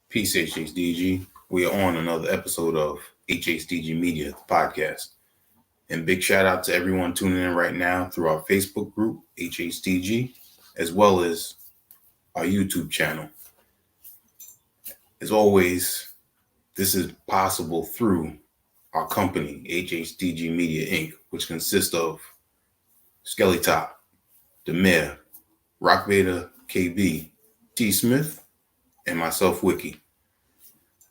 Peace, HHDG. We are on another episode of HHDG Media, the podcast. And big shout out to everyone tuning in right now through our Facebook group, HHDG, as well as our YouTube channel. As always, this is possible through our company, HHDG Media Inc., which consists of Skelly Top, the Mayor, Rock Vader KB, T. Smith, and myself, Wiki.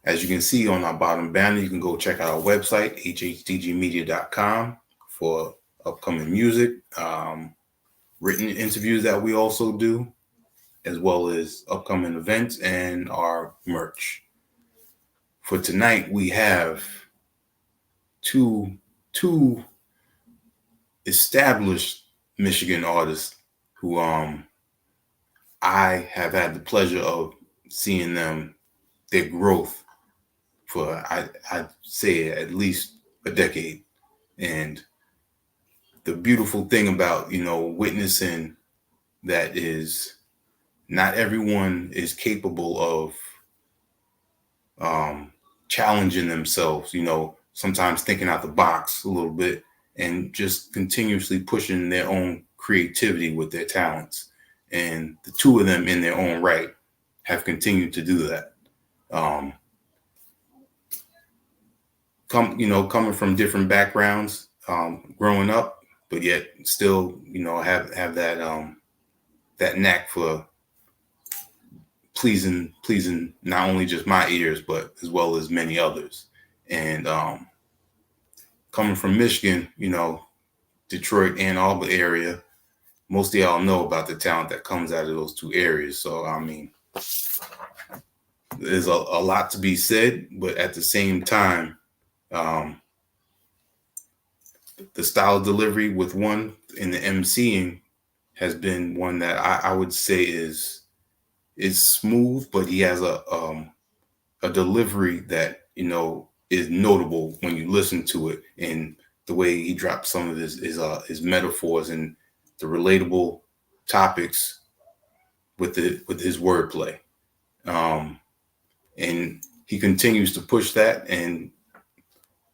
As you can see on our bottom banner, you can go check out our website, hhdgmedia.com, for upcoming music, written interviews that we also do, as well as upcoming events and our merch. For tonight, we have two established Michigan artists who I have had the pleasure of seeing their growth for I'd say at least a decade. And the beautiful thing about, witnessing that is not everyone is capable of challenging themselves, sometimes thinking out the box a little bit and just continuously pushing their own creativity with their talents. And the two of them in their own right have continued to do that. Coming from different backgrounds, growing up, but yet still, have that knack for pleasing not only just my ears, but as well as many others. And coming from Michigan, Detroit, Ann Arbor area, most of y'all know about the talent that comes out of those two areas. So, there's a lot to be said, but at the same time, the style of delivery with one in the MCing has been one that I would say is smooth, but he has a delivery that is notable when you listen to it, and the way he drops some of his metaphors and the relatable topics with his wordplay, and he continues to push that, and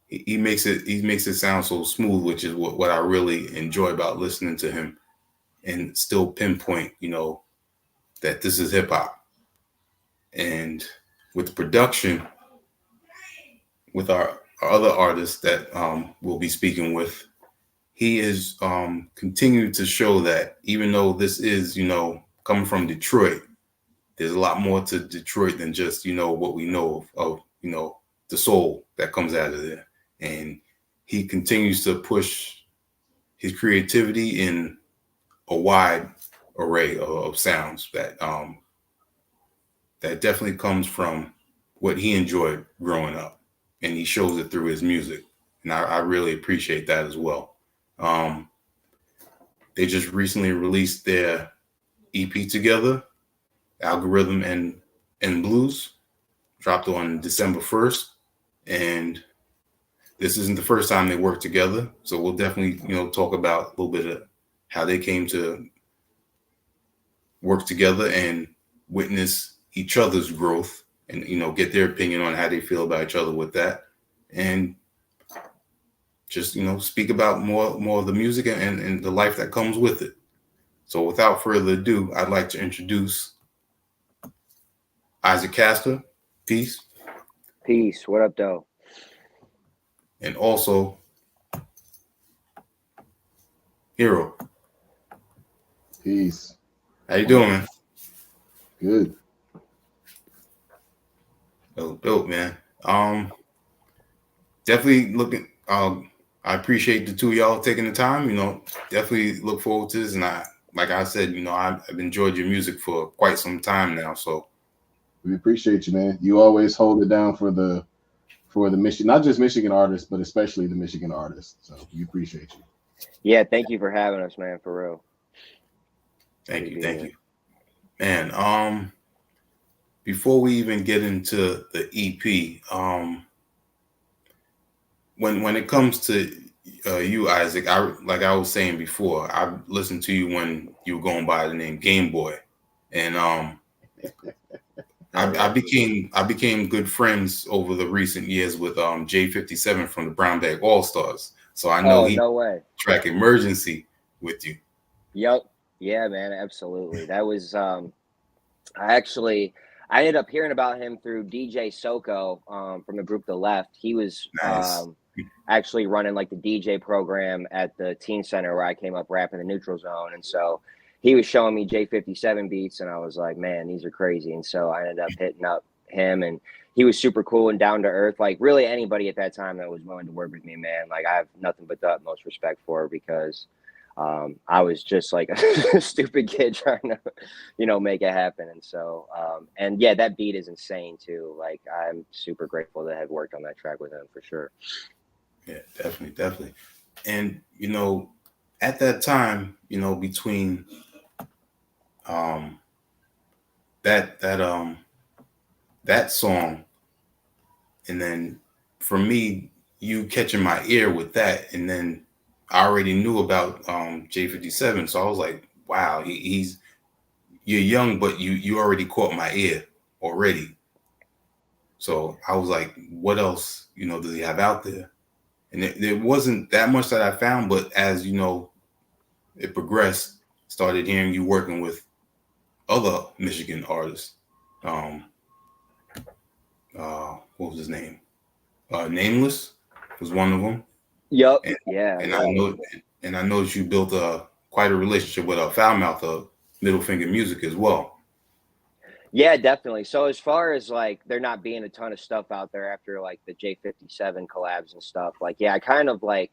he makes it sound so smooth, which is what I really enjoy about listening to him, and still pinpoint that this is hip hop. And with the production, with our other artists that we'll be speaking with, he is continued to show that even though this is, coming from Detroit, there's a lot more to Detroit than just, what we know of the soul that comes out of there. And he continues to push his creativity in a wide array of sounds that definitely comes from what he enjoyed growing up, and he shows it through his music, and I really appreciate that as well. They just recently released their EP together, Algorithm and Blues, dropped on December 1st, and this isn't the first time they worked together, so we'll definitely talk about a little bit of how they came to work together and witness each other's growth, and get their opinion on how they feel about each other with that, and just speak about more of the music and the life that comes with it. So without further ado, I'd like to introduce Isaac Castor. Peace. What up, though? And also Hir-O. Peace. How you doing, man? Good. Dope, man. Definitely looking. I appreciate the two of y'all taking the time. Definitely look forward to this. And like I said, I've enjoyed your music for quite some time now. So we appreciate you, man. You always hold it down for the Michigan, not just Michigan artists, but especially the Michigan artists. So we appreciate you. Yeah, thank you for having us, man. For real. Thank you, man. Before we even get into the EP, when it comes to you, Isaac, like I was saying before, I listened to you when you were going by the name Game Boy, and I became good friends over the recent years with J57 from the Brown Bag All Stars. So I know he no way. track Emergency with you. Yep. Yeah, man, absolutely. That was I ended up hearing about him through DJ Soko from the group The Left. He was Nice. actually running like the DJ program at the teen center where I came up rapping the Neutral Zone. And so he was showing me J57 beats and I was like, man, these are crazy. And so I ended up hitting up him and he was super cool and down to earth. Like really anybody at that time that was willing to work with me, man, like I have nothing but the utmost respect for because I was just like a stupid kid trying to, make it happen. And so, and yeah, that beat is insane too. Like I'm super grateful to have worked on that track with him for sure. Yeah, definitely. And at that time, between that song and then for me, you catching my ear with that, and then I already knew about J57, so I was like, wow, you're young, but you already caught my ear already. So I was like, what else, does he have out there? And there wasn't that much that I found, but as it progressed, started hearing you working with other Michigan artists. What was his name? Nameless was one of them. Yep. And, yeah. I know that you built quite a relationship with Foulmouth of Middle Finger Music as well. Yeah, definitely. So as far as like there not being a ton of stuff out there after like the J57 collabs and stuff, like I kind of like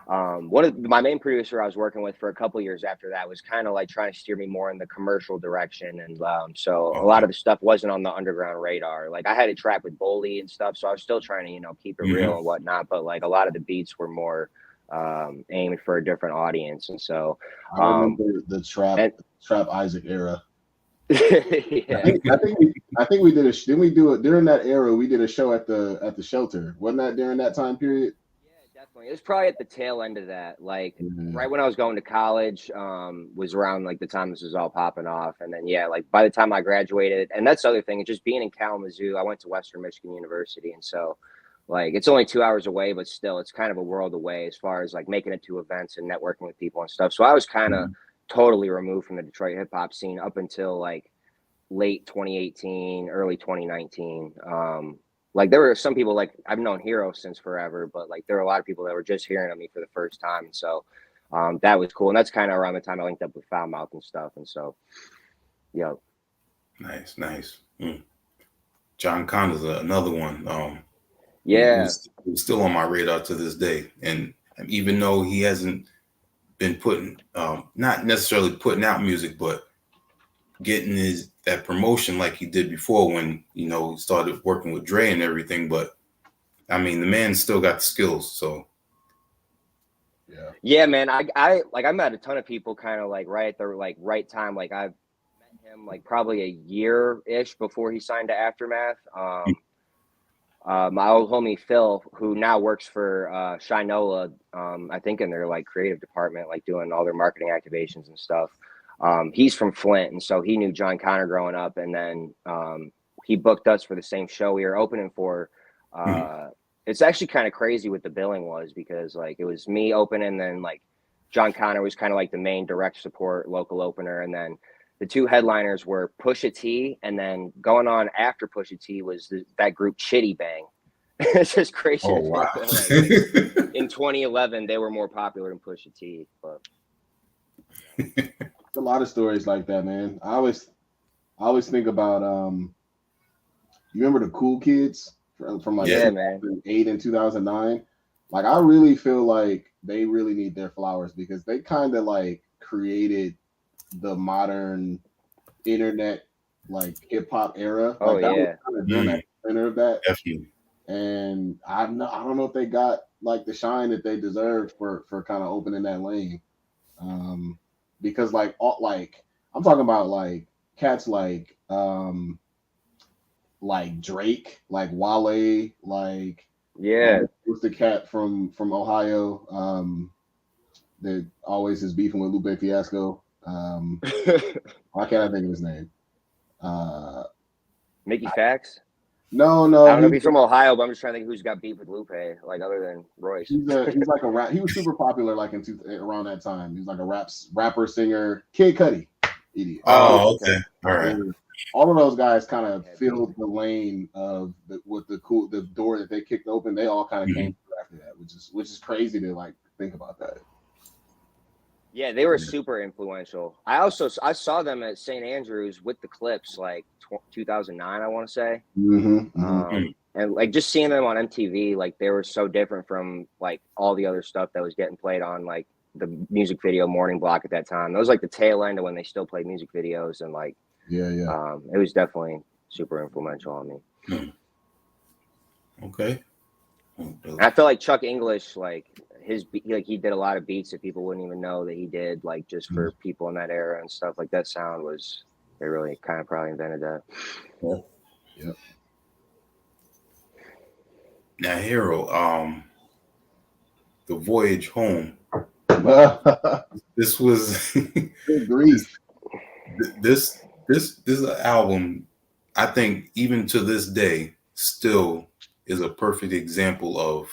one of my main producer I was working with for a couple years after that was kind of like trying to steer me more in the commercial direction. And so a lot of the stuff wasn't on the underground radar. Like I had a track with Boley and stuff. So I was still trying to, keep it real and whatnot. But like a lot of the beats were more aimed for a different audience. And so I remember the Trap Isaac era. Yeah. I think we did didn't we do it during that era? We did a show at the shelter. Wasn't that during that time period? Yeah, definitely. It was probably at the tail end of that. Like right when I was going to college, was around like the time this was all popping off. And then like by the time I graduated, and that's the other thing, just being in Kalamazoo, I went to Western Michigan University, and so like it's only 2 hours away, but still it's kind of a world away as far as like making it to events and networking with people and stuff. So I was kind of totally removed from the Detroit hip hop scene up until like late 2018, early 2019. Like there were some people, like I've known Hir-O since forever, but like there were a lot of people that were just hearing of me for the first time. And so that was cool. And that's kind of around the time I linked up with Foulmouth and stuff. And so, Nice. John Connor's another one. He's still on my radar to this day. And even though he hasn't been putting, not necessarily putting out music, but getting that promotion like he did before when he started working with Dre and everything. But I mean, the man still got the skills. So yeah, man. I met a ton of people kind of like right at the like right time. Like I've met him like probably a year-ish before he signed to Aftermath. My old homie Phil, who now works for Shinola, I think in their like creative department, like doing all their marketing activations and stuff. He's from Flint, and so he knew John Connor growing up, and then he booked us for the same show we were opening for. It's actually kind of crazy what the billing was, because like it was me opening, then like John Connor was kind of like the main direct support local opener, and then the two headliners were Pusha T, and then going on after Pusha T was that group Chitty Bang. It's just crazy. Oh wow! Like, in 2011, they were more popular than Pusha T, but. A lot of stories like that, man. I always think about you remember the Cool Kids from like 2008 and 2009? Like I really feel like they really need their flowers, because they kind of like created the modern internet like hip hop era. Like that was kind of during that center of that. Definitely. And I don't know if they got like the shine that they deserved for kind of opening that lane. Because like I'm talking about like cats like Drake, like Wale, like who's the cat from Ohio that always is beefing with Lupe Fiasco. Why can't I think of his name? Mickey Fax? No. I don't know if he's from Ohio, but I'm just trying to think who's got beef with Lupe, like other than Royce. He's like a rap. He was super popular like around that time. He was like a rapper, singer. Kid Cudi, idiot. Oh, okay. All right. All of those guys kind of filled the lane of the door that they kicked open. They all kind of came through after that, which is crazy to like think about that. Yeah, they were super influential. I saw them at St. Andrews with the Clips, like 2009, I want to say. And like just seeing them on MTV, like they were so different from like all the other stuff that was getting played on like the music video morning block at that time. That was like the tail end of when they still played music videos, and like it was definitely super influential on me. Okay. And I feel like Chuck English, like he did a lot of beats that people wouldn't even know that he did, like just for people in that era and stuff. Like that sound was, they really kind of probably invented that. Yeah. Now, Hir-O, the voyage home. This was good grief. This album, I think, even to this day, still is a perfect example of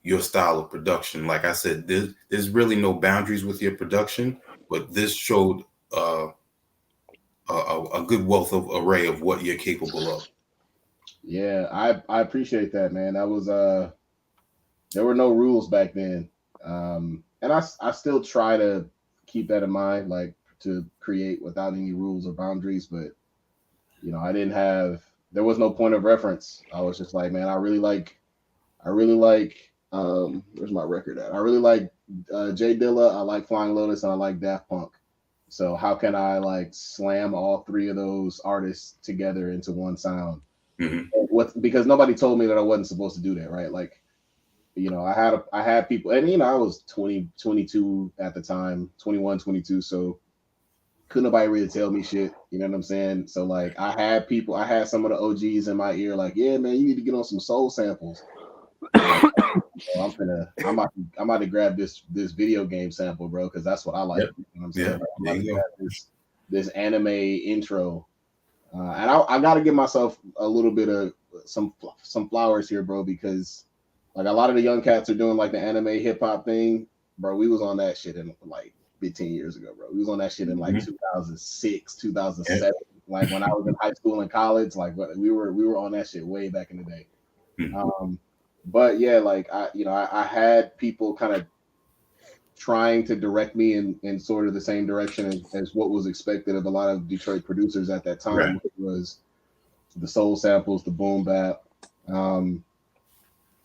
your style of production. Like I said, there's really no boundaries with your production, but this showed a good wealth of array of what you're capable of. Yeah, I appreciate that, man. That was there were no rules back then, and I still try to keep that in mind, like to create without any rules or boundaries. But you know, there was no point of reference. I was just like, man, I really like where's my record at? I really like Jay Dilla, I like Flying Lotus, and I like Daft Punk. So how can I like slam all three of those artists together into one sound? Because nobody told me that I wasn't supposed to do that, right? Like, you know, I had people, and you know, I was 20, 22 at the time, 21, 22, so couldn't nobody really tell me shit, you know what I'm saying? So like I had some of the OGs in my ear, like, yeah, man, you need to get on some soul samples. So I'm about to grab this video game sample, bro, because that's what I like. You know what I'm saying? Like, I'm about to grab this anime intro. And I got to give myself a little bit of some flowers here, bro, because like a lot of the young cats are doing like the anime hip hop thing, bro. We was on that shit in like 15 years ago, bro. We was on that shit in like 2006, 2007. Like when I was in high school and college, like we were on that shit way back in the day. But yeah, like I had people kind of trying to direct me in sort of the same direction as what was expected of a lot of Detroit producers at that time, which was the soul samples, the boom bap,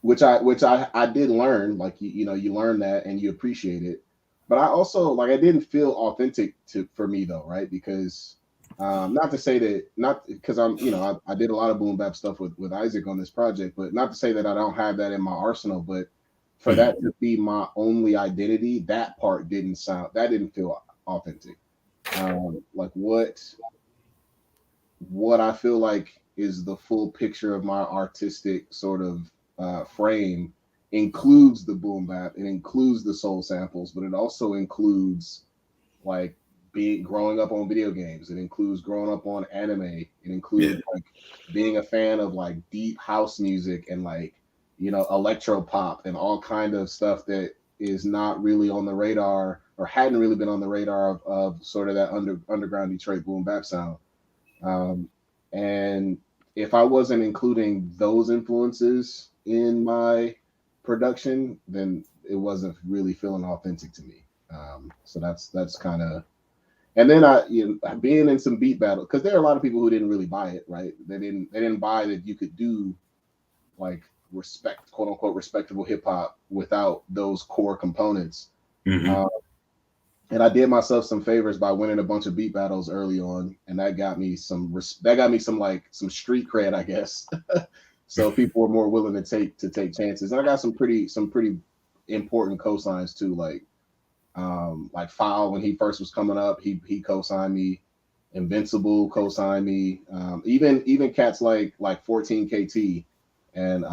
which I did learn. Like you learn that and you appreciate it. But I also like I didn't feel authentic for me though, right? Because not to say that because I did a lot of boom bap stuff with Isaac on this project, but not to say that I don't have that in my arsenal, but for that to be my only identity, that part didn't feel authentic. Like what I feel like is the full picture of my artistic sort of frame includes the boom bap, it includes the soul samples, but it also includes like growing up on video games. It includes growing up on anime. It includes like being a fan of like deep house music and like, you know, electro pop and all kind of stuff that is not really on the radar or hadn't really been on the radar of sort of that underground Detroit boom bap sound. And if I wasn't including those influences in my production, then it wasn't really feeling authentic to me. So that's kind of. And then being in some beat battle, because there are a lot of people who didn't really buy it, right? They didn't buy that you could do like quote unquote respectable hip hop without those core components. And I did myself some favors by winning a bunch of beat battles early on, and that got me some street cred, I guess. So people were more willing to take chances, and I got some pretty important cosigns too, like Foul when he first was coming up, he co-signed me. Invincible co-signed me. Even cats like 14 KT and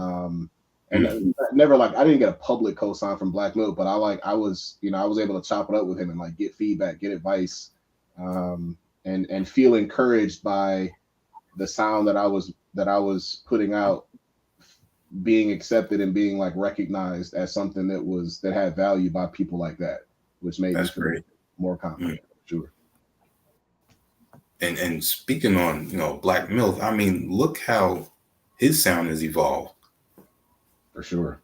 never like I didn't get a public co-sign from Black Milk, but I was able to chop it up with him and like get feedback, get advice, and feel encouraged by the sound that I was putting out being accepted and being like recognized as something that had value by people like that, which made That's me feel great. more confident. Sure. And speaking on, Black Milk, I mean, look how his sound has evolved. For sure.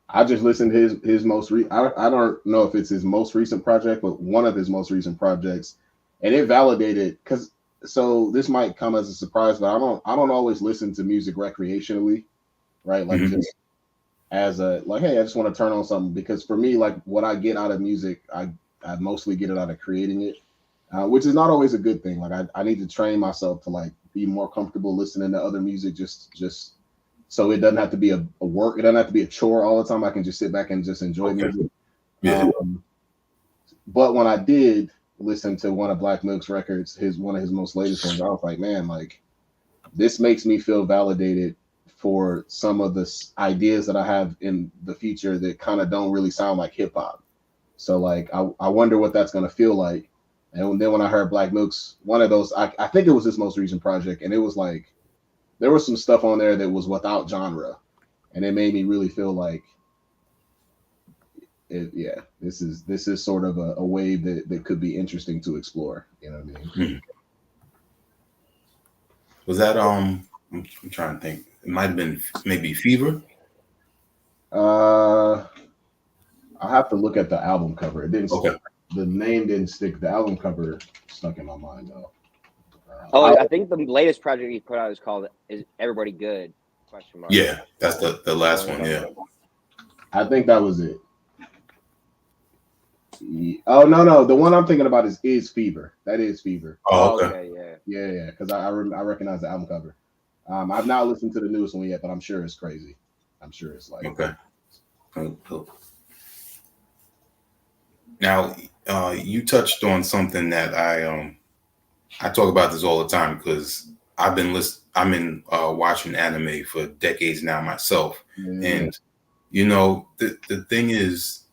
I just listened to his most I don't know if it's his most recent project, but one of his most recent projects, and it validated so this might come as a surprise, but I don't always listen to music recreationally, right? Like just as a like, hey, I just want to turn on something, because for me, like what I get out of music, I mostly get it out of creating it, which is not always a good thing. Like I need to train myself to like be more comfortable listening to other music, just so it doesn't have to be a work. It doesn't have to be a chore all the time. I can just sit back and just enjoy music. Yeah. But when I did listen to one of Black Milk's records, one of his most latest ones, I was like, man, like this makes me feel validated for some of the ideas that I have in the future that kind of don't really sound like hip hop. So like, I wonder what that's going to feel like. And then when I heard Black Milk's, one of those, I think it was his most recent project, and it was like, there was some stuff on there that was without genre, and it made me really feel like, this is sort of a wave that could be interesting to explore. You know what I mean? Was that I'm trying to think. It might have been maybe Fever. I have to look at the album cover. It didn't. Okay. The name didn't stick. The album cover stuck in my mind though. I think the latest project he put out is called "Is Everybody Good?" ? Yeah, that's the last one. Yeah, I think that was it. Oh no, the one I'm thinking about is Fever. That is Fever. Oh, okay. Yeah. Because I recognize the album cover. I've not listened to the newest one yet, but I'm sure it's crazy. I'm sure it's like okay. Cool. Now, you touched on something that I talk about this all the time, because I've been watching anime for decades now myself, and the thing is,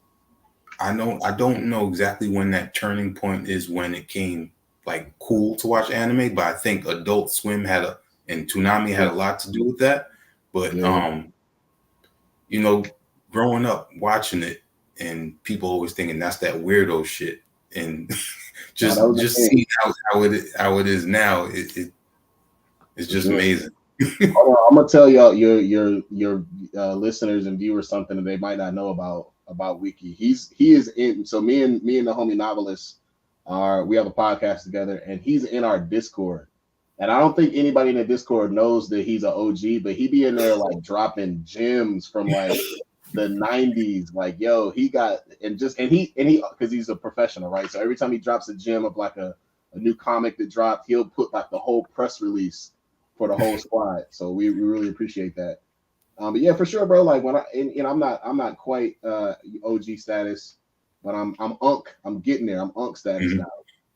I don't know exactly when that turning point is, when it came like cool to watch anime, but I think Adult Swim and Toonami had a lot to do with that. But growing up watching it, and people always thinking that's that weirdo shit, and just seeing how it is now, it's just amazing. Hold on, I'm gonna tell y'all your listeners and viewers something that they might not know about Wiki. He is in. So me and the homie Novelist we have a podcast together, and he's in our Discord. And I don't think anybody in the Discord knows that he's an OG, but he be in there like dropping gems from like the 90s. Like, yo, he got and he because he's a professional, right? So every time he drops a gem of like a new comic that dropped, he'll put like the whole press release for the whole squad. So we really appreciate that. But yeah, for sure, bro. Like when I'm not quite OG status, but I'm Unk. I'm getting there. I'm Unk status now.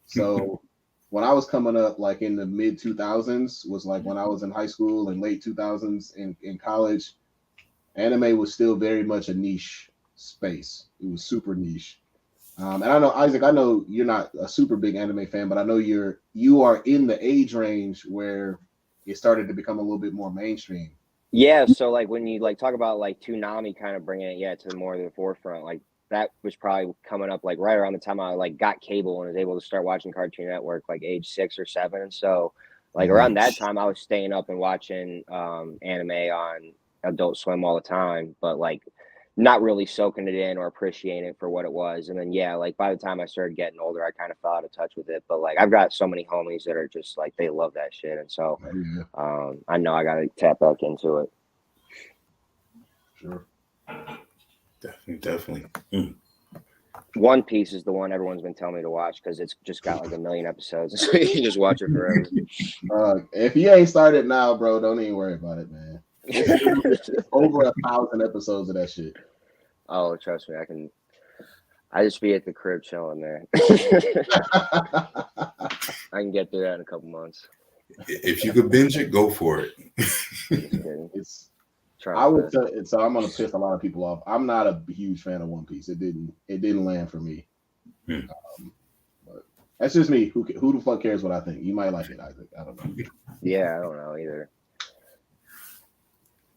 So when I was coming up, like in the mid 2000s, was like when I was in high school, and late 2000s in college, anime was still very much a niche space. It was super niche. And I know, Isaac, I know you're not a super big anime fan, but I know you are in the age range where it started to become a little bit more mainstream. Yeah, so like when you like talk about like Toonami kind of bringing it to more of the forefront, like that was probably coming up like right around the time I like got cable and was able to start watching Cartoon Network, like age 6 or 7. So like around that time I was staying up and watching anime on Adult Swim all the time, but like not really soaking it in or appreciating it for what it was. And then like by the time I started getting older, I kind of fell out of touch with it. But like I've got so many homies that are just like they love that shit, and so I know I gotta tap back into it. Sure. Definitely. One Piece is the one everyone's been telling me to watch because it's just got like 1 million episodes, so you can just watch it forever. If you ain't started now, bro, don't even worry about it, man. It's over 1,000 episodes of that shit. Oh, trust me, I just be at the crib chilling there. I can get through that in a couple months. If you could binge it, go for it. I would say so. I'm gonna piss a lot of people off. I'm not a huge fan of One Piece. It didn't land for me. That's just me. Who the fuck cares what I think? You might like it, Isaac. I don't know. Yeah, I don't know either.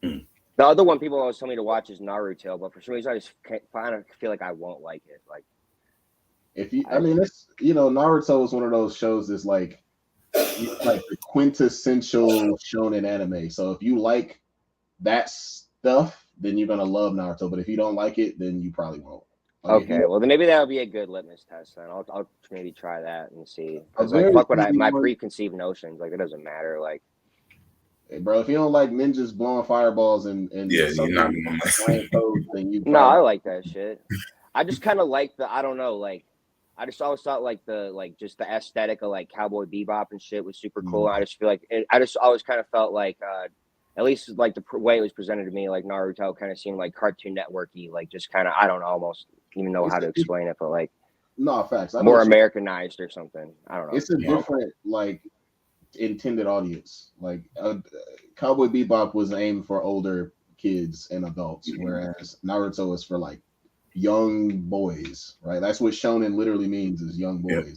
Hmm. The other one people always tell me to watch is Naruto, but for some reason I just feel like I won't like it. Like, If you, I mean, it's Naruto is one of those shows that's like the quintessential shonen anime. So if you like that stuff, then you're gonna love Naruto. But if you don't like it, then you probably won't. Like, okay, well then maybe that would be a good litmus test. Then I'll maybe try that and see. Because like, very fuck what easy my one- preconceived notions. Like, it doesn't matter. Like, Hey, bro, if you don't like ninjas blowing fireballs and Yeah, you're not something gonna giant toads, then you no, I probably like that shit. I just kind of like I don't know, like, I just always thought like just the aesthetic of like Cowboy Bebop and shit was super cool. I just feel like I just always kind of felt like at least like the way it was presented to me, like Naruto kind of seemed like Cartoon Networky, like just kind of, I don't know, almost even know how to explain it, but like no facts. I know more what you- Americanized or something. I don't know. It's a different like intended audience. Like Cowboy Bebop was aimed for older kids and adults, whereas Naruto is for like young boys, right? That's what shonen literally means, is young boys.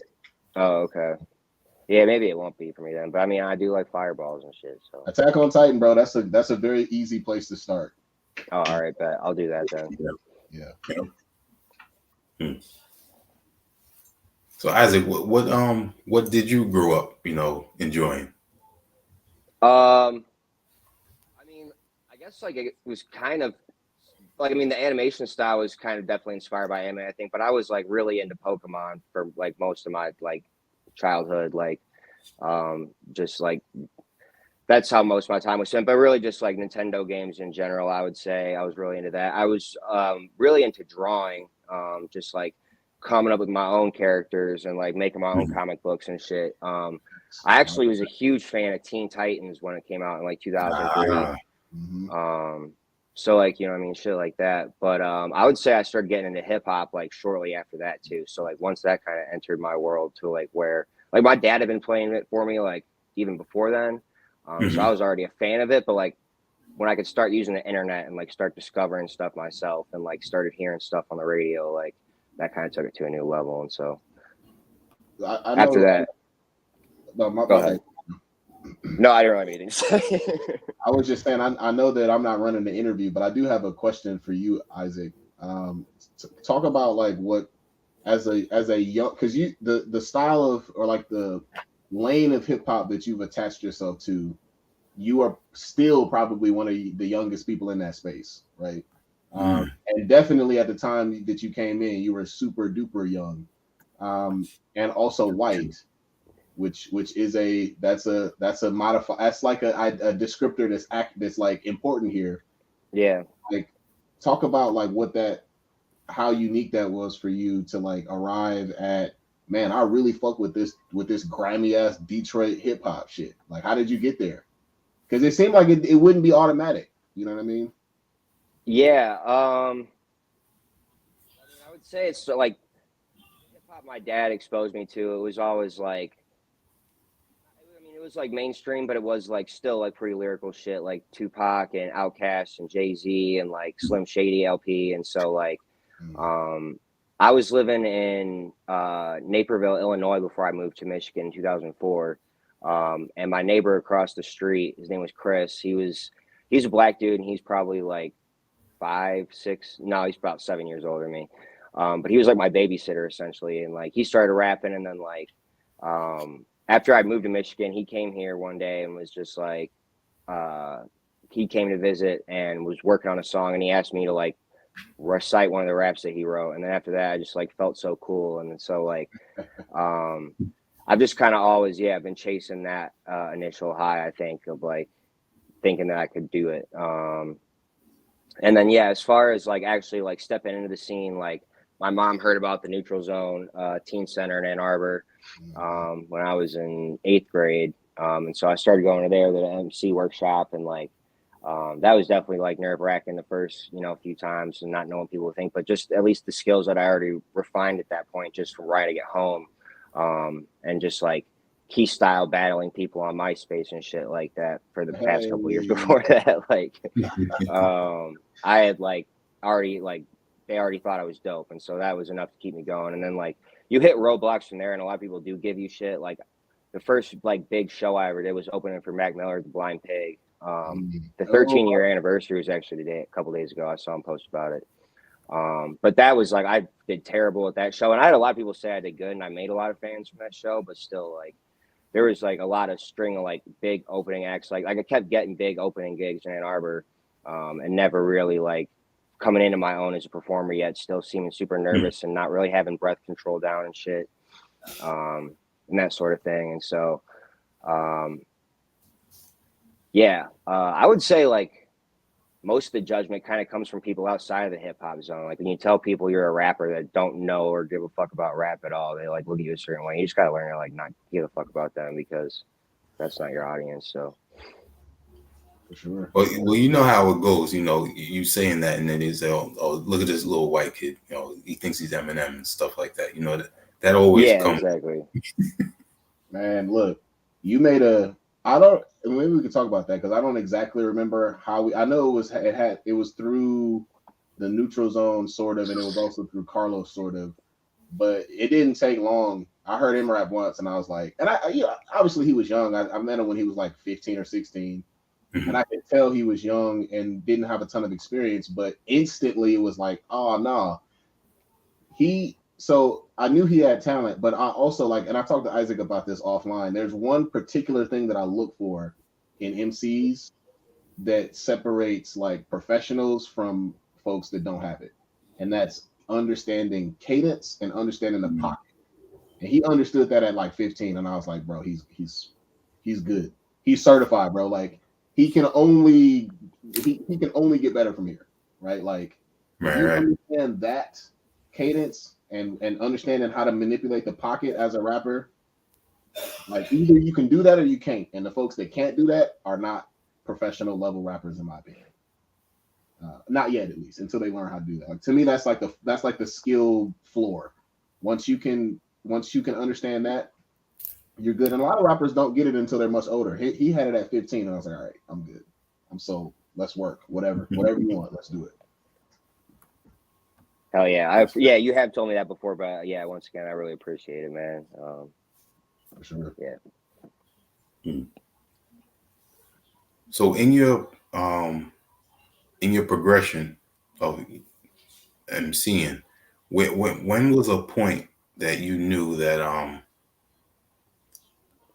Oh, okay. Yeah, maybe it won't be for me then. But I mean, I do like fireballs and shit. So Attack on Titan, bro. That's a very easy place to start. oh, all right, bet I'll do that then. Yeah. So Isaac, what did you grow up, enjoying? I mean, I guess like it was kind of like, I mean, the animation style was kind of definitely inspired by anime, I think, but I was like really into Pokemon for like most of my like childhood, like just like that's how most of my time was spent, but really just like Nintendo games in general, I would say I was really into that. I was really into drawing, just like coming up with my own characters and like making my own comic books and shit. I actually was a huge fan of Teen Titans when it came out in like 2003. So like, you know what I mean, shit like that. But I would say I started getting into hip hop like shortly after that too. So like once that kind of entered my world to like where like my dad had been playing it for me like even before then. So I was already a fan of it, but like when I could start using the internet and like start discovering stuff myself and like started hearing stuff on the radio, like that kind of took it to a new level. And so I know, after that, go ahead. No, I don't have anything to say. I was just saying, I know that I'm not running the interview, but I do have a question for you, Isaac. Talk about like what as a young, because you the style of, or like the lane of hip hop that you've attached yourself to, you are still probably one of the youngest people in that space, right? And definitely at the time that you came in, you were super duper young, and also white, which is that's a modifier. That's like a descriptor that's like important here. Yeah. Like, talk about like how unique that was for you to like arrive at. Man, I really fuck with this grimy ass Detroit hip hop shit. Like, how did you get there? Because it seemed like it wouldn't be automatic. You know what I mean? Yeah. I would say it's like hip hop my dad exposed me to. It was always like, I mean, it was like mainstream, but it was like still like pretty lyrical shit, like Tupac and Outkast and Jay-Z and like Slim Shady LP. And so like, I was living in Naperville, Illinois before I moved to Michigan in 2004. And my neighbor across the street, his name was Chris. He's a black dude, and he's probably like 5, 6. No, he's about 7 years older than me. But he was like my babysitter essentially. And like he started rapping, and then like after I moved to Michigan, he came here one day and was just like he came to visit and was working on a song, and he asked me to like recite one of the raps that he wrote. And then after that, I just like felt so cool. And then so like I've just kind of always been chasing that initial high, I think, of like thinking that I could do it. And then as far as like actually like stepping into the scene, like my mom heard about the Neutral Zone Teen Center in Ann Arbor when I was in 8th grade. And so I started going to there, the MC workshop, and like that was definitely like nerve-wracking the first few times, and not knowing people would think, but just at least the skills that I already refined at that point just from writing at home, and just like key style battling people on MySpace and shit like that for the past couple years before that. Like I had like already like they already thought I was dope, and so that was enough to keep me going. And then like you hit roadblocks from there, and a lot of people do give you shit. Like the first like big show I ever did was opening for Mac Miller at the Blind Pig. The 13-year anniversary was actually today, a couple days ago. I saw him post about it. But that was like, I did terrible at that show, and I had a lot of people say I did good, and I made a lot of fans from that show, but still, like, there was like a lot of string of like big opening acts. Like I kept getting big opening gigs in Ann Arbor, and never really like coming into my own as a performer yet, still seeming super nervous and not really having breath control down and shit, and that sort of thing. And so, I would say like most of the judgment kind of comes from people outside of the hip hop zone. Like when you tell people you're a rapper that don't know or give a fuck about rap at all, they like look at you a certain way. You just gotta learn to like not give a fuck about them because that's not your audience. So for sure. Well, you know how it goes. You know, you saying that, and then they say, "Oh, look at this little white kid. You know, he thinks he's Eminem and stuff like that." You know that always comes. Exactly. Man, look, you made a. I don't. Maybe we could talk about that because I don't exactly remember how we. I know it was through the Neutral Zone sort of, and it was also through Carlos sort of, but it didn't take long. I heard him rap once, and I was like, and obviously he was young. I met him when he was like 15 or 16. And I could tell he was young and didn't have a ton of experience, but instantly it was like, oh no. So I knew he had talent, but I also like, and I talked to Isaac about this offline. There's one particular thing that I look for in MCs that separates like professionals from folks that don't have it. And that's understanding cadence and understanding the pocket. And he understood that at like 15. And I was like, bro, he's good. He's certified, bro. Like, he can only get better from here, right? Like, if you understand that cadence and understanding how to manipulate the pocket as a rapper, like either you can do that or you can't. And the folks that can't do that are not professional level rappers, in my opinion. Not yet, at least, until they learn how to do that. Like, to me, that's like the skill floor. Once you can understand that, you're good. And a lot of rappers don't get it until they're much older. He had it at 15, and I was like, all right, I'm good. I'm sold. Let's work. Whatever you want, let's do it. Hell yeah. You have told me that before, but yeah, once again, I really appreciate it, man. For sure. Yeah. So in your progression of MCing, when was a point that you knew that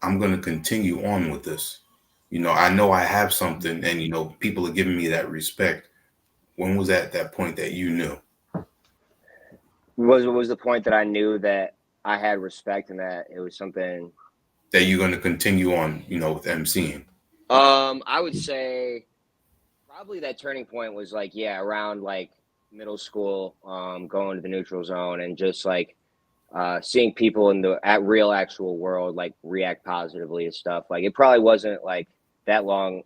I'm going to continue on with this? You know I have something, and people are giving me that respect. When was that point that you knew? Was the point that I knew that I had respect and that it was something that you're going to continue on, with MCing? I would say probably that turning point was like, around like middle school, going to the Neutral Zone and just like seeing people in the real actual world like react positively and stuff. Like, it probably wasn't like that long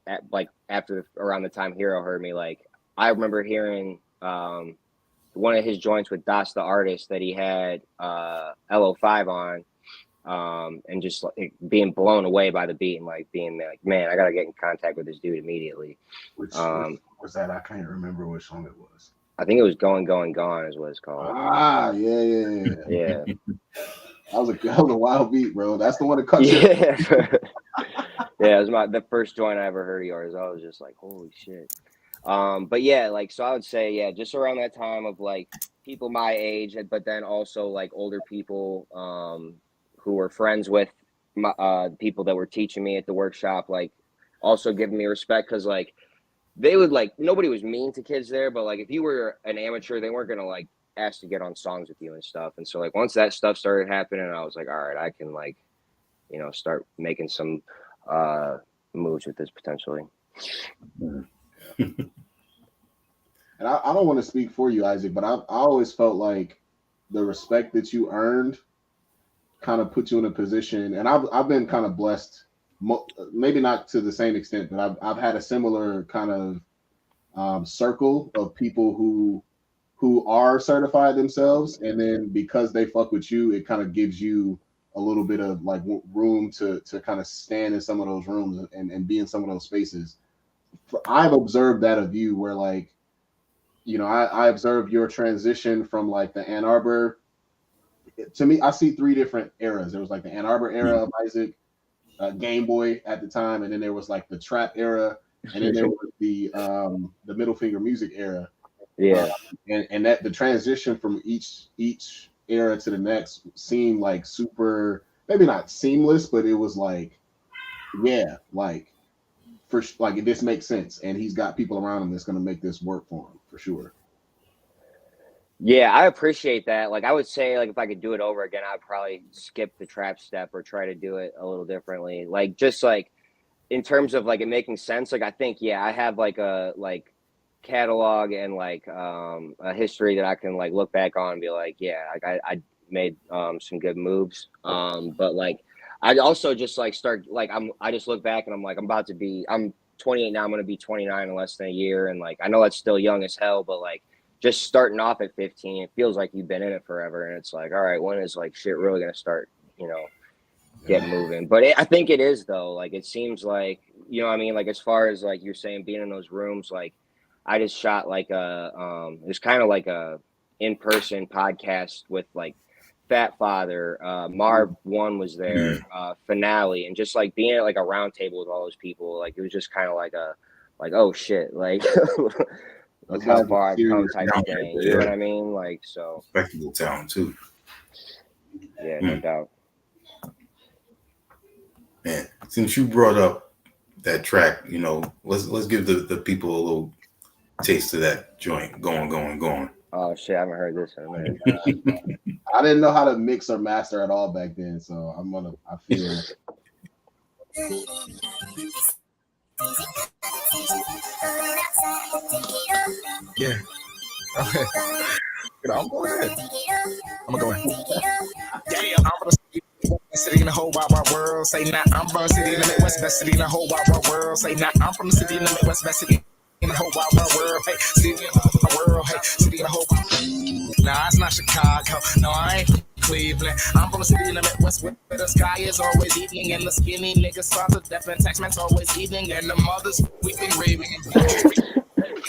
after around the time Hir-O heard me. Like, I remember hearing one of his joints with Das the Artist that he had LO5 on, and just like being blown away by the beat and like being like, man, I gotta get in contact with this dude immediately. Which was that? I can't remember which song it was. I think it was Going, Going, Gone is what it's called. Yeah. That was a wild beat, bro. That's the one that cut you. Yeah, it was the first joint I ever heard of yours. I was just like, holy shit. But yeah, like, so I would say, just around that time of like people my age, but then also like older people who were friends with people that were teaching me at the workshop, like also giving me respect, because like they would like, nobody was mean to kids there, but like if you were an amateur, they weren't gonna like ask to get on songs with you and stuff. And so like once that stuff started happening, I was like, all right, I can like, start making some moves with this potentially. And I don't want to speak for you, Isaac, but I always felt like the respect that you earned kind of put you in a position, and I've been kind of blessed, maybe not to the same extent, but I've had a similar kind of circle of people who are certified themselves, and then because they fuck with you, it kind of gives you a little bit of like room to kind of stand in some of those rooms and be in some of those spaces. I've observed that of you, where like, I observed your transition from like the Ann Arbor to me, I see 3 different eras. There was like the Ann Arbor era of Isaac, Game Boy at the time, and then there was like the trap era, and then there was the middle finger music era. Yeah. And that the transition from each era to the next seemed like super, maybe not seamless, but it was like, yeah, like for like this makes sense, and he's got people around him that's going to make this work for him for sure. Yeah, I appreciate that. Like, I would say, like, if I could do it over again, I'd probably skip the trap step or try to do it a little differently. Like, just like in terms of like it making sense. Like, I think, yeah, I have like a catalog and like a history that I can like look back on and be like, yeah, like I made some good moves. But like, I also just like start like I just look back and I'm like, I'm 28 now. I'm going to be 29 in less than a year. And like, I know that's still young as hell, but like, just starting off at 15, it feels like you've been in it forever. And it's like, all right, when is like shit really going to start, get moving? But I think it is though. Like, it seems like, you know what I mean? Like, as far as like you're saying, being in those rooms, like I just shot like it was kind of like a in-person podcast with like Fat Father, Marv One was there, Finale, and just like being at like a round table with all those people, like it was just kind of like oh shit, like look how far I've come type of thing. You know what I mean? Like, so respectable talent too. Yeah, no doubt. Man, since you brought up that track, let's give the people a little taste of that joint. Going. Oh shit, I haven't heard this in a minute. I didn't know how to mix or master at all back then, so I feel yeah. I'm going ahead. I'm gonna go ahead. Yeah, I'm gonna city in the whole wide world. Say nah, I'm from the city in the Midwest, best city in the whole wide world. Say nah, I'm from the city in the Midwest, best city in the whole wide world. Hey, city in the world. Hey, city in the whole wide. Nah, it's not Chicago. No, I ain't from Cleveland. I'm from the city in the Midwest where the sky is always evening and the skinny niggas sponsor death and tax man's always evening and the mothers weeping, raving and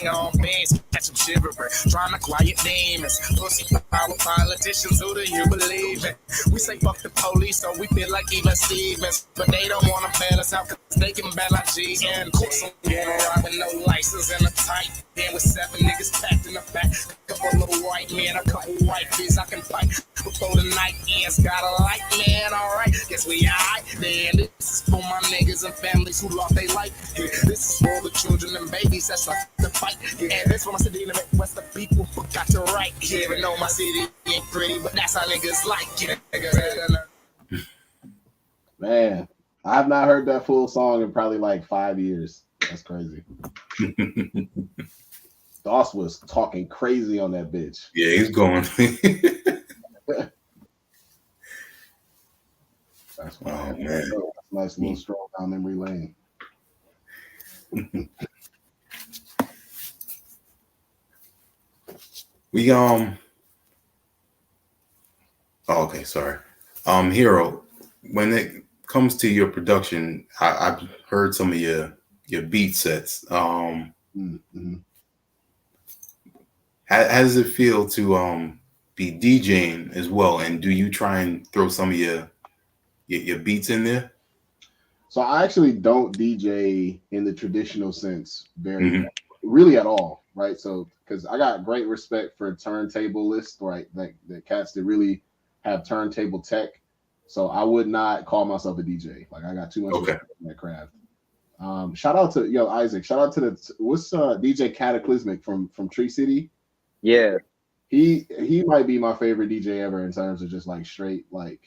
on bands, catch them shivering, trying to quiet demons. Pussy power politicians, who do you believe in? We say fuck the police, so we feel like even Stevens, but they don't want to bail us out because they can bail out G. And of course, I'm ride with no license and a tight band with 7 niggas packed in the back. A couple little white men, a couple white kids I can fight before the night ends. Got a light, man, alright, guess we alright. Then this is for my niggas and families who lost their life. Yeah, this is for the children and babies that's like the fight. Yeah, and this for my city in the Midwest, the people forgot to write. Yeah, but know my city ain't pretty, but that's how niggas like it. Man, I have not heard that full song in probably like 5 years. That's crazy. Doss was talking crazy on that bitch. Yeah, he's going. That's man. That's a nice little stroll down memory lane. We okay, sorry. Hir-O, when it comes to your production, I've heard some of your beat sets. How does it feel to be DJing as well? And do you try and throw some of your beats in there? So I actually don't DJ in the traditional sense really at all, right? So because I got great respect for turntablists, right? Like the cats that really have turntable tech. So I would not call myself a DJ. Like I got too much respect for that craft. Shout out to Isaac. Shout out to what's DJ Cataclysmic from Tree City. Yeah, he might be my favorite DJ ever in terms of just like straight like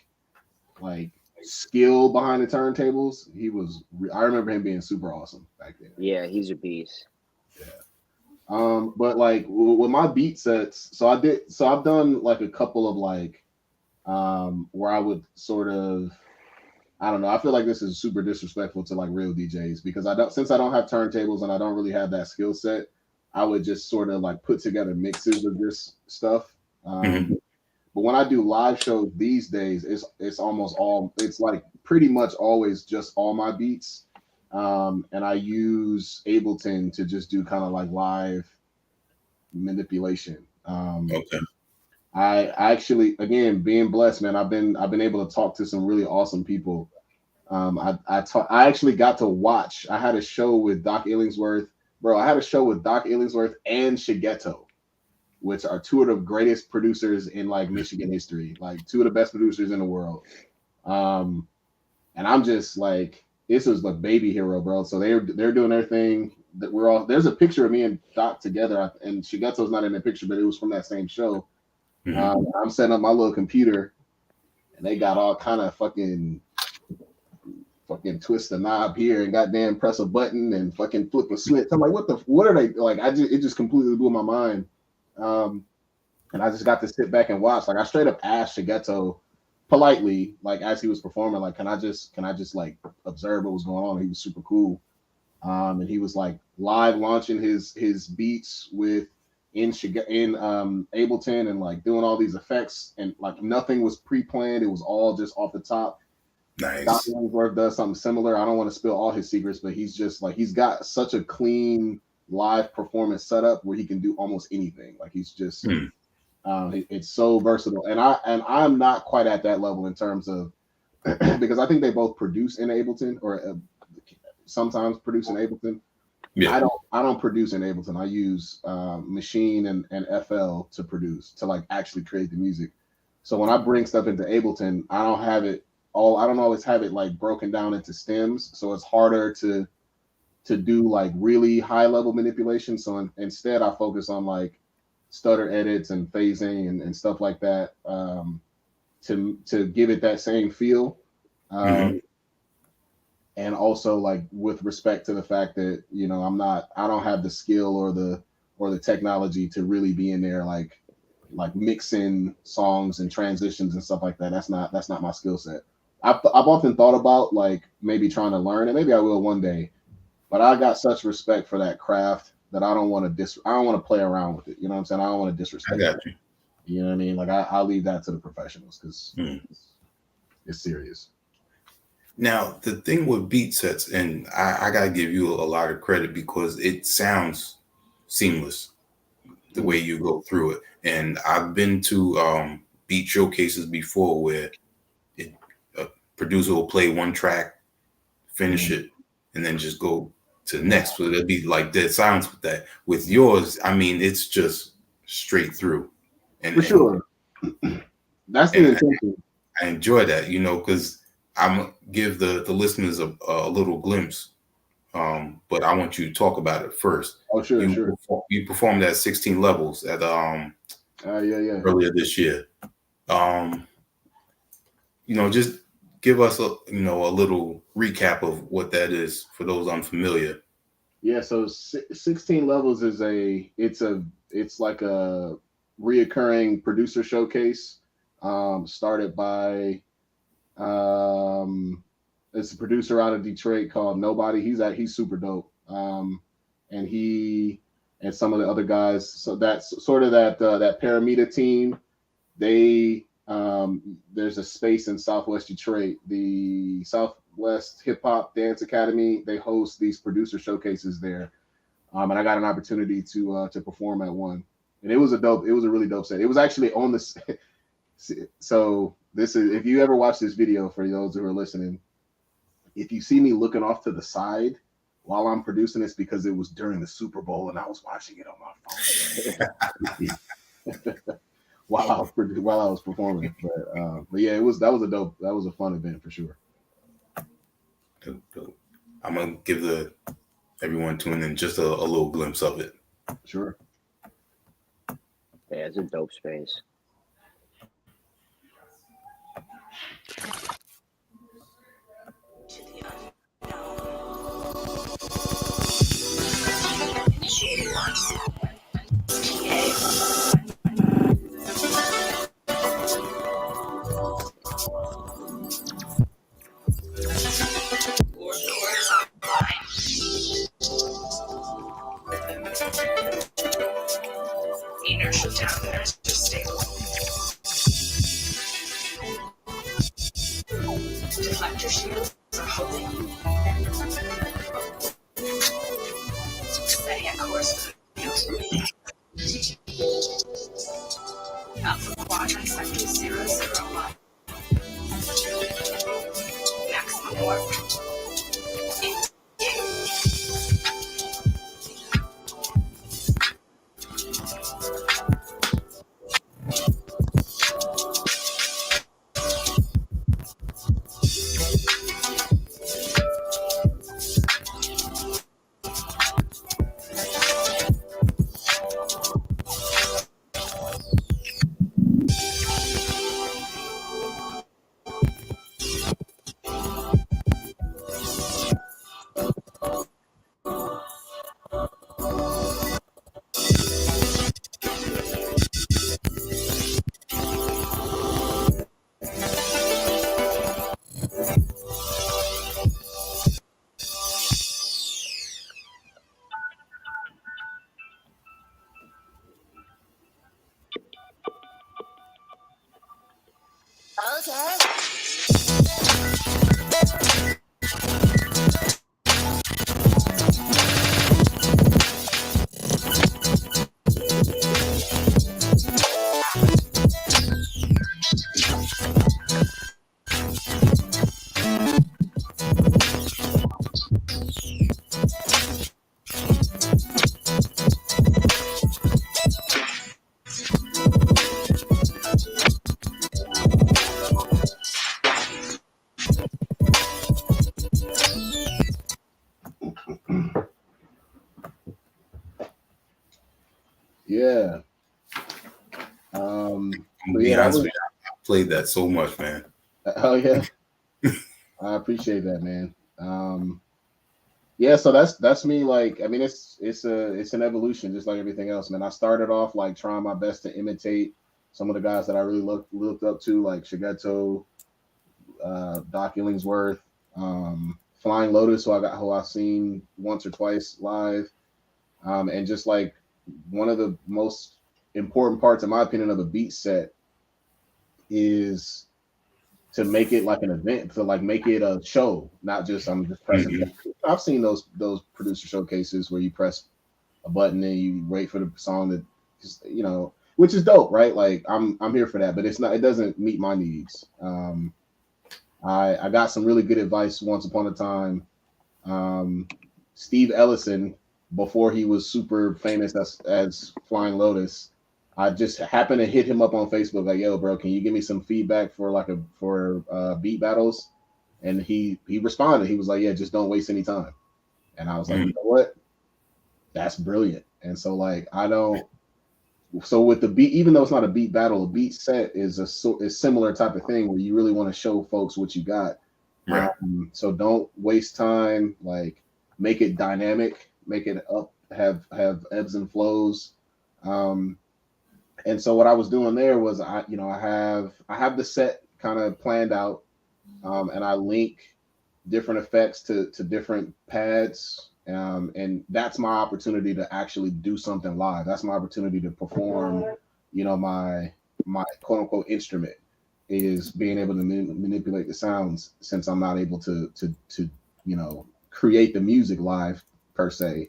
skill behind the turntables. I remember him being super awesome back then. Yeah, he's a beast. Yeah. But like with my beat sets, so I've done like a couple of like where I would sort of, I don't know, I feel like this is super disrespectful to like real DJs because since I don't have turntables and I don't really have that skill set, I would just sort of like put together mixes of this stuff. But when I do live shows these days, it's like pretty much always just all my beats. And I use Ableton to just do kind of like live manipulation. I actually, again, being blessed, man, I've been able to talk to some really awesome people. I actually got to watch. I had a show with Doc Illingsworth, bro. I had a show with Doc Illingsworth and Shigeto, which are two of the greatest producers in like Michigan history, like two of the best producers in the world. And I'm just like, this was like baby Hir-O, bro. So they're doing their thing. That we're all, there's a picture of me and Doc together, and Shigeto's not in the picture, but it was from that same show. I'm setting up my little computer, and they got all kind of fucking twist the knob here and goddamn press a button and fucking flip a switch. I'm like, what are they like? It just completely blew my mind. And I just got to sit back and watch. Like I straight up asked Shigeto politely, like as he was performing, like, can I just like observe what was going on? He was super cool. And he was like live launching his beats in Ableton and like doing all these effects, and like nothing was pre-planned. It was all just off the top. Nice. Dr. Illingsworth does something similar. I don't want to spill all his secrets, but he's just like, he's got such a clean live performance setup where he can do almost anything. Like he's just it's so versatile. And I'm not quite at that level in terms of because I think they both produce in Ableton or sometimes produce in Ableton. Yeah. I don't produce in Ableton. I use Machine and FL to produce, to like actually create the music. So when I bring stuff into Ableton, I don't always have it like broken down into stems. So it's harder to do like really high level manipulation. So instead I focus on like stutter edits and phasing and stuff like that to give it that same feel. And also like with respect to the fact that, you know, I don't have the skill or the technology to really be in there like mixing songs and transitions and stuff like that. That's not my skill set. I've often thought about like maybe trying to learn, and maybe I will one day, but I got such respect for that craft that I don't want to play around with it. You know what I'm saying? I don't want to disrespect it. You know what I mean? Like I'll leave that to the professionals because it's serious. Now, the thing with beat sets, and I got to give you a lot of credit because it sounds seamless the way you go through it. And I've been to beat showcases before where a producer will play one track, finish it, and then just go to the next. So there'll be like dead silence with that. With yours, I mean, it's just straight through. And, for sure. That's the intention. I enjoy that, you know, because I'm gonna give the listeners a little glimpse, but I want you to talk about it first. Oh, sure, You performed at 16 levels at earlier this year. You know, just give us a little recap of what that is for those unfamiliar. Yeah, so 16 levels is it's like a reoccurring producer showcase started by it's a producer out of Detroit called Nobody. He's super dope. And he and some of the other guys. So that's sort of that Paramita team. They there's a space in Southwest Detroit, the Southwest Hip Hop Dance Academy. They host these producer showcases there. And I got an opportunity to perform at one. And it was a really dope set. It was actually on the so this is, if you ever watch this video, for those who are listening, if you see me looking off to the side while I'm producing this, because it was during the Super Bowl and I was watching it on my phone while I was performing. But yeah, that was a fun event for sure. Dope. I'm gonna give everyone tuning in just a little glimpse of it. Sure. Yeah, it's a dope space. Inertial down there is just stable. Deflector shields are holding. Setting a course for the Maximum warp. Yeah. I'm gonna be honest with you, I played that so much, man. Oh yeah. I appreciate that, man. Yeah, so that's me. Like, I mean, it's an evolution, just like everything else, man. I started off like trying my best to imitate some of the guys that I really looked up to, like Shigeto, Doc Illingsworth, Flying Lotus, who I've seen once or twice live, and just like one of the most important parts, in my opinion, of a beat set is to make it like an event, to like make it a show, not just I'm just pressing. Mm-hmm. I've seen those producer showcases where you press a button and you wait for the song to just, you know, which is dope, right? Like I'm here for that, but it doesn't meet my needs. I got some really good advice once upon a time. Steve Ellison, before he was super famous as Flying Lotus, I just happened to hit him up on Facebook, like, yo, bro, can you give me some feedback for beat battles? And he responded. He was like, yeah, just don't waste any time. And I was like, you know what? That's brilliant. And so like so with the beat, even though it's not a beat battle, a beat set is a similar type of thing where you really want to show folks what you got. Right. So don't waste time. Like make it dynamic, make it up, have ebbs and flows. And so what I was doing there was I have the set kind of planned out, and I link different effects to different pads, and that's my opportunity to actually do something live. That's my opportunity to perform, you know, my quote unquote instrument is being able to manipulate the sounds, since I'm not able to you know, create the music live per se.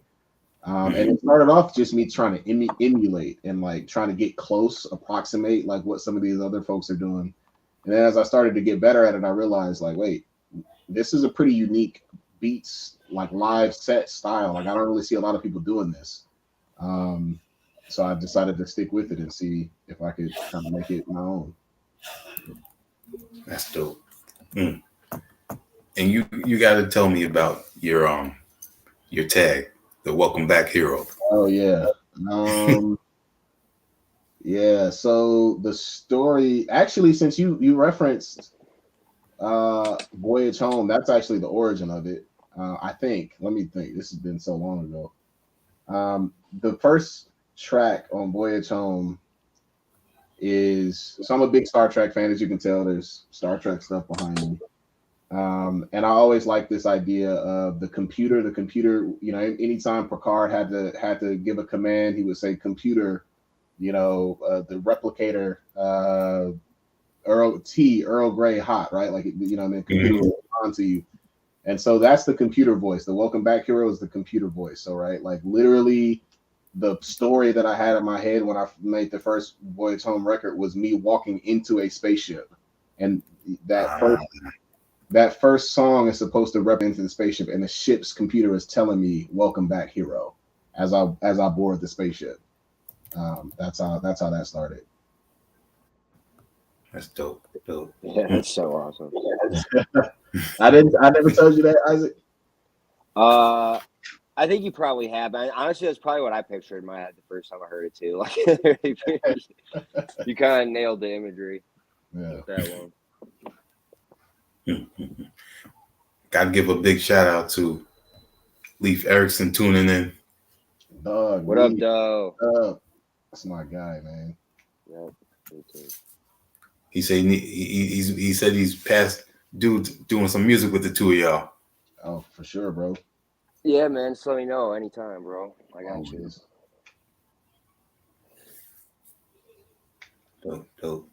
And it started off just me trying to emulate and like trying to get close, approximate like what some of these other folks are doing. And then as I started to get better at it, I realized like, wait, this is a pretty unique beats, like live set style. Like I don't really see a lot of people doing this. So I decided to stick with it and see if I could kind of make it my own. That's dope. And you got to tell me about your tag, the Welcome Back Hir-O. Oh yeah. Yeah, so the story, actually, since you referenced Voyage Home, that's actually the origin of it. I think, let me think, this has been so long ago. The first track on Voyage Home is, so I'm a big Star Trek fan, as you can tell, there's Star Trek stuff behind me. And I always like this idea of the computer, you know, anytime Picard had to give a command, he would say, computer, you know, the replicator, Earl Grey hot, right? Like, you know, the computer will respond to you. And so that's the computer voice. The Welcome Back Hir-O is the computer voice. So, right, like literally the story that I had in my head when I made the first Voyage Home record was me walking into a spaceship, and that first song is supposed to represent the spaceship, and the ship's computer is telling me "Welcome back, Hir-O," as I board the spaceship. That's how that started. That's dope. Yeah, that's so awesome. I never told you that, Isaac. I think you probably have. Honestly, that's probably what I pictured in my head the first time I heard it too. Like, you kind of nailed the imagery. Yeah. With that one. Gotta give a big shout out to Leif Erickson tuning in. Dog, what up, Doe? That's my guy, man. Yep, me too. He said he's past due doing some music with the two of y'all. Oh, for sure, bro. Yeah, man. Just let me know anytime, bro. I got you. Dope.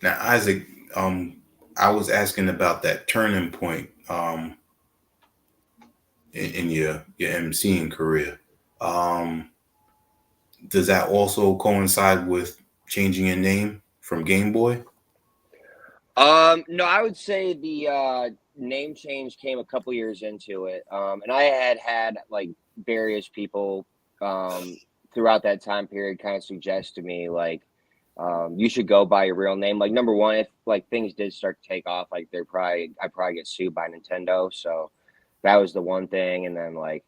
Now, Isaac, I was asking about that turning point in your MCing career. Does that also coincide with changing your name from Game Boy? No, I would say the name change came a couple years into it. And I had like various people throughout that time period kind of suggest to me like you should go by your real name. Like, number one, if like things did start to take off, like I'd probably get sued by Nintendo. So that was the one thing. And then like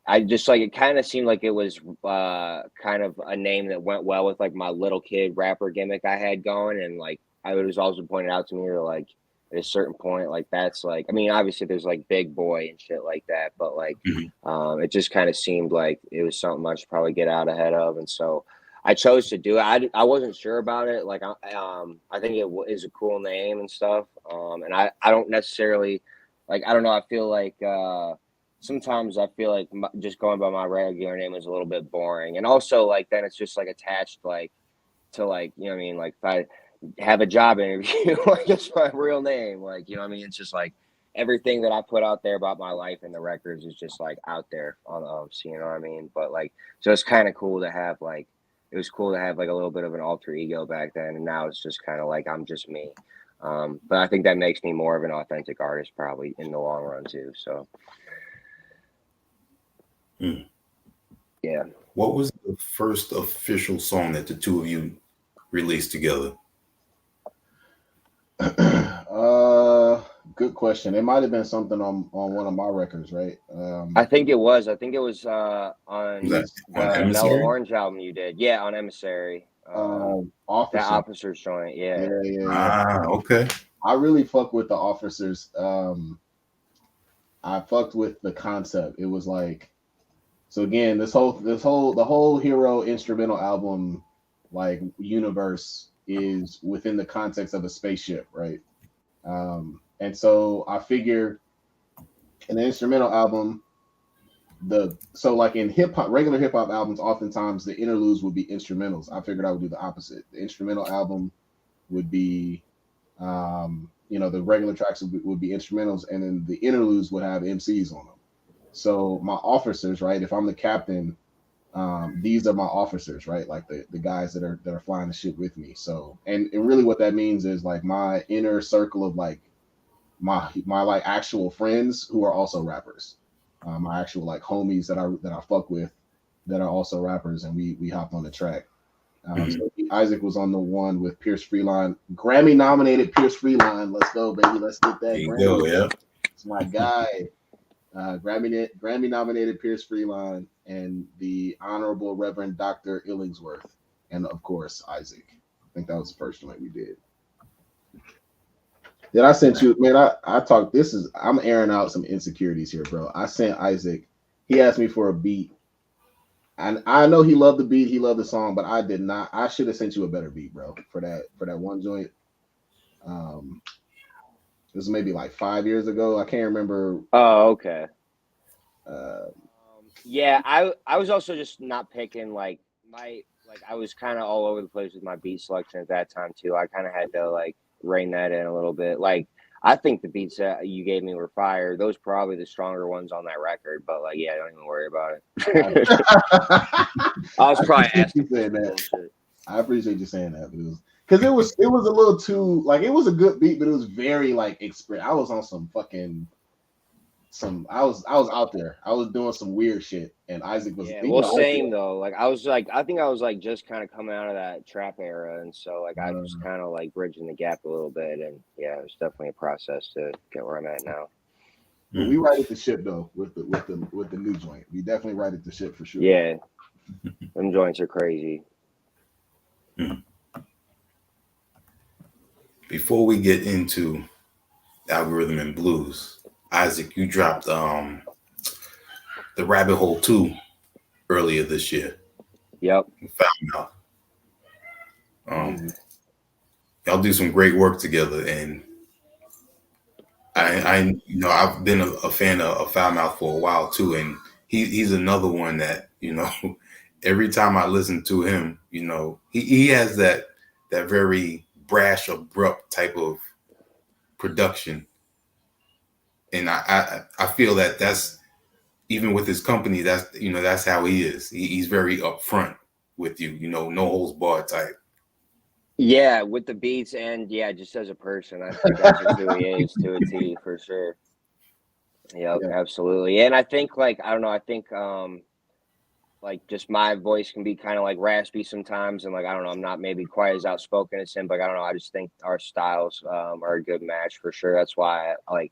I just like, it kind of seemed like it was kind of a name that went well with like my little kid rapper gimmick I had going. And like I was also pointed out to me like at a certain point, like that's like, I mean, obviously there's like Big Boy and shit like that, but like it just kind of seemed like it was something I should probably get out ahead of. And so I chose to do it. I wasn't sure about it. Like I think it is a cool name and stuff. And I don't necessarily like, I don't know. I feel like sometimes I feel like just going by my regular name is a little bit boring. And also like then it's just like attached like to like, you know what I mean? Like if I have a job interview, like it's my real name. Like, you know what I mean? It's just like everything that I put out there about my life in the records is just like out there on you know what I mean? But like, so it's kind of cool to have like, it was cool to have like a little bit of an alter ego back then. And now it's just kind of like, I'm just me. But I think that makes me more of an authentic artist probably in the long run too. So. Yeah. What was the first official song that the two of you released together? Good question. It might have been something on one of my records, right? I think it was on the Mellow Orange album you did. Yeah, on Emissary. Officer. That Officer's joint. Yeah. Okay. I really fuck with the Officers. I fucked with the concept. It was like, so again, the whole Hir-O instrumental album like universe is within the context of a spaceship, right? And so I figure in an instrumental album, like in regular hip hop albums, oftentimes the interludes would be instrumentals. I figured I would do the opposite. The instrumental album would be, the regular tracks would be instrumentals, and then the interludes would have MCs on them. So my officers, right? If I'm the captain, these are my officers, right? Like the guys that are flying the ship with me. So, and really what that means is like my inner circle of like my like actual friends who are also rappers, my actual like homies that I fuck with that are also rappers, and we hopped on the track. So Isaac was on the one with Pierce Freeline, Grammy nominated Pierce Freeline. Let's go, baby. Let's get that. There you go, yeah. It's my guy. Grammy nominated Pierce Freeline and the Honorable Reverend Dr. Illingsworth, and of course Isaac. I think that was the first joint we did. Then I sent you, man. I talked. I'm airing out some insecurities here, bro. I sent Isaac. He asked me for a beat, and I know he loved the beat. He loved the song, but I did not. I should have sent you a better beat, bro, for that one joint. This was maybe like 5 years ago. I can't remember. Oh, okay. Yeah, I was also just not picking like I was kind of all over the place with my beat selection at that time too. I kind of had to like rein that in a little bit. Like I think the beats that you gave me were fire. Those probably the stronger ones on that record. But like, yeah, don't even worry about it. I was probably asking for bullshit. I appreciate you saying that, but it was a little too like it was a good beat, but it was very like I was on I was out there. I was doing some weird shit, and Isaac was. Yeah, well, same though. Like I think I was like just kind of coming out of that trap era, and so like I was kind of like bridging the gap a little bit, and yeah, it was definitely a process to get where I'm at now. But we righted the ship though with the new joint. We definitely righted the ship for sure. Yeah, them joints are crazy. Before we get into Algorithm and Blues, Isaac, you dropped the Rabbit Hole 2 earlier this year. Yep. Found out. Y'all do some great work together, and I I've been a fan of Foulmouth for a while too, and he's another one that every time I listen to him, he has that very brash, abrupt type of production. And I feel that's even with his company, that's how he is. He's very upfront with you, no holds barred type. Yeah, with the beats and just as a person, I think that's just who he is to a T for sure. Yep, yeah, absolutely. And I think like like just my voice can be kind of like raspy sometimes, and like I don't know, I'm not maybe quite as outspoken as him, but I don't know. I just think our styles are a good match for sure. That's why I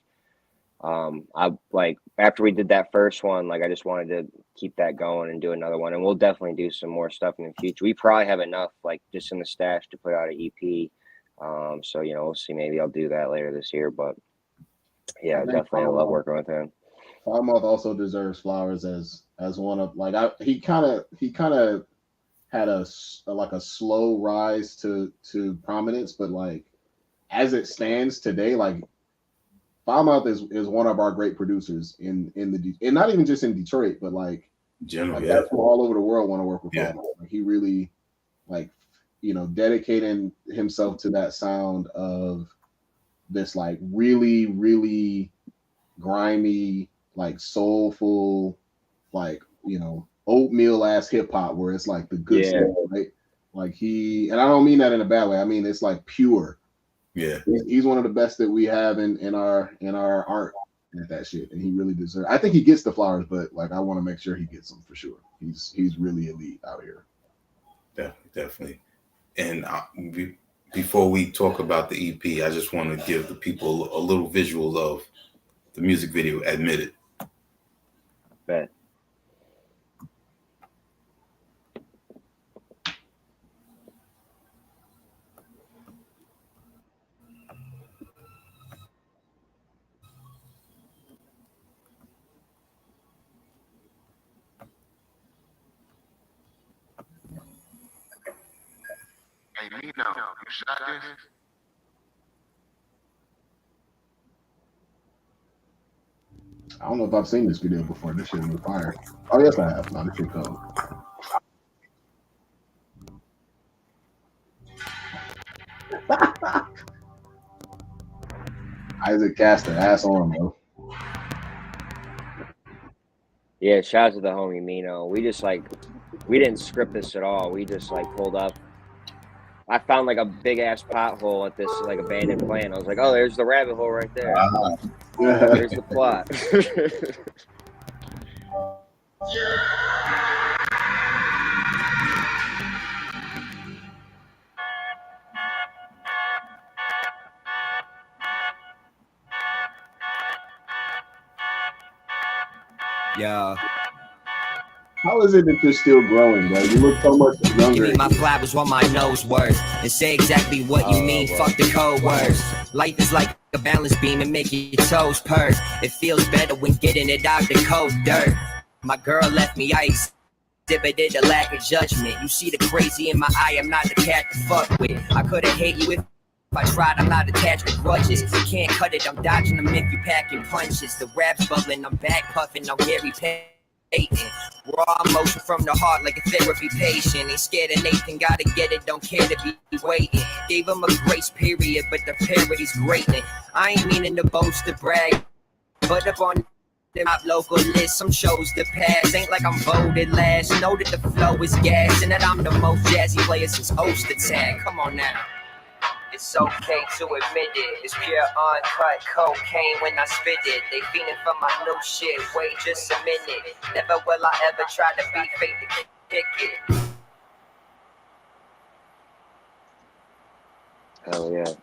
like after we did that first one, like I just wanted to keep that going and do another one, and we'll definitely do some more stuff in the future. We probably have enough like just in the stash to put out an EP. So we'll see. Maybe I'll do that later this year, but yeah, definitely I love working with him. Foulmouth also deserves flowers as one of like he kind of had a slow rise to prominence, but like as it stands today, like Foulmouth is one of our great producers in and not even just in Detroit, but like generally, that's all over the world want to work with Foulmouth. Like, he really like dedicating himself to that sound of this like really, really grimy, like soulful, like oatmeal ass hip hop where it's like the good stuff, right? Like and I don't mean that in a bad way. I mean it's like pure. Yeah, he's one of the best that we have in our art at that shit, and he really deserves. I think he gets the flowers, but like I want to make sure he gets them for sure. He's really elite out here. Definitely. And before we talk about the EP, I just want to give the people a little visual of the music video, Admitted. Bet. Hey, Nino, you shot this? I don't know if I've seen this video before. This shit was fire. Oh, yes, I have. No, this shit cold. Isaac Castor, ass on, bro. Yeah, shout out to the homie Mino. We didn't script this at all. We just like pulled up. I found like a big ass pothole at this like abandoned plant. I was like, oh, there's the rabbit hole right there. There's the plot. Yeah. How is it that you're still growing, bro? You look so much younger. Give me my flowers while my nose works and say exactly what you mean. Bro. Fuck the code words. Life is like a balance beam and make your toes purse. It feels better when getting it out the cold dirt. My girl left me ice. Exhibited a lack of judgment. You see the crazy in my eye. I'm not the cat to fuck with. I couldn't hate you if I tried. I'm not attached to grudges. You can't cut it. I'm dodging them if you packing punches. The rap's bubbling. I'm back puffing. I'm Gary Payton. Raw emotion from the heart like a therapy patient. Ain't scared of Nathan, gotta get it, don't care to be waiting. Gave him a grace period, but the parody's greatness. I ain't meaning to boast or brag, but up on the top local list, some shows to pass. Ain't like I'm voted last. Know that the flow is gas and that I'm the most jazzy player since host attack. Come on now. It's okay to admit it. It's pure uncut cocaine when I spit it. They feeling for my new shit. Wait just a minute. Never will I ever try to be fake to kick it. Hell yeah.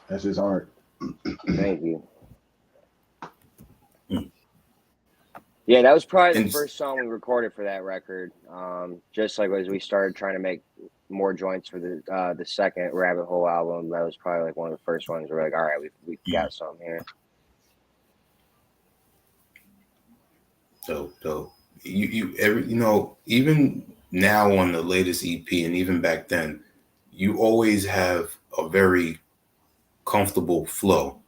That's his art. Thank you. Yeah, that was probably the first song we recorded for that record. Just like as we started trying to make more joints for the second Rabbit Hole album, that was probably like one of the first ones where we're like, all right, we got something here. Dope. You know, even now on the latest EP and even back then, you always have a very comfortable flow.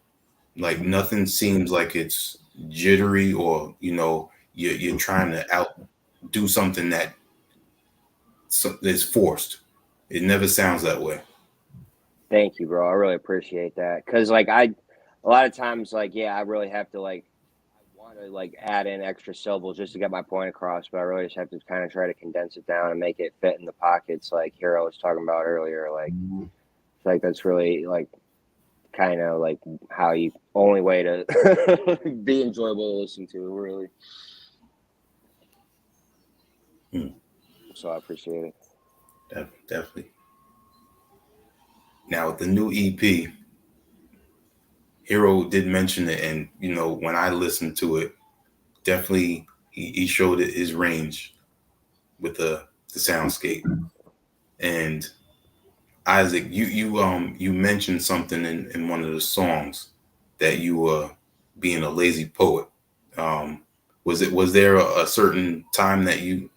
Like nothing seems like it's jittery or, you know, you're trying to outdo something that is forced. It never sounds that way. Thank you, bro. I really appreciate that. Cause like a lot of times, like, yeah, I really have to I want to like add in extra syllables just to get my point across, but I really just have to kind of try to condense it down and make it fit in the pockets like Hir-O was talking about earlier. Like, like that's really like kind of like how you only way to be enjoyable to listen to, really. So I appreciate it. Definitely. Now with the new EP, Hir-O did mention it, and you know when I listened to it, definitely he showed it his range with the soundscape. And Isaac, you mentioned something in one of the songs that you were being a lazy poet. Was there a certain time that you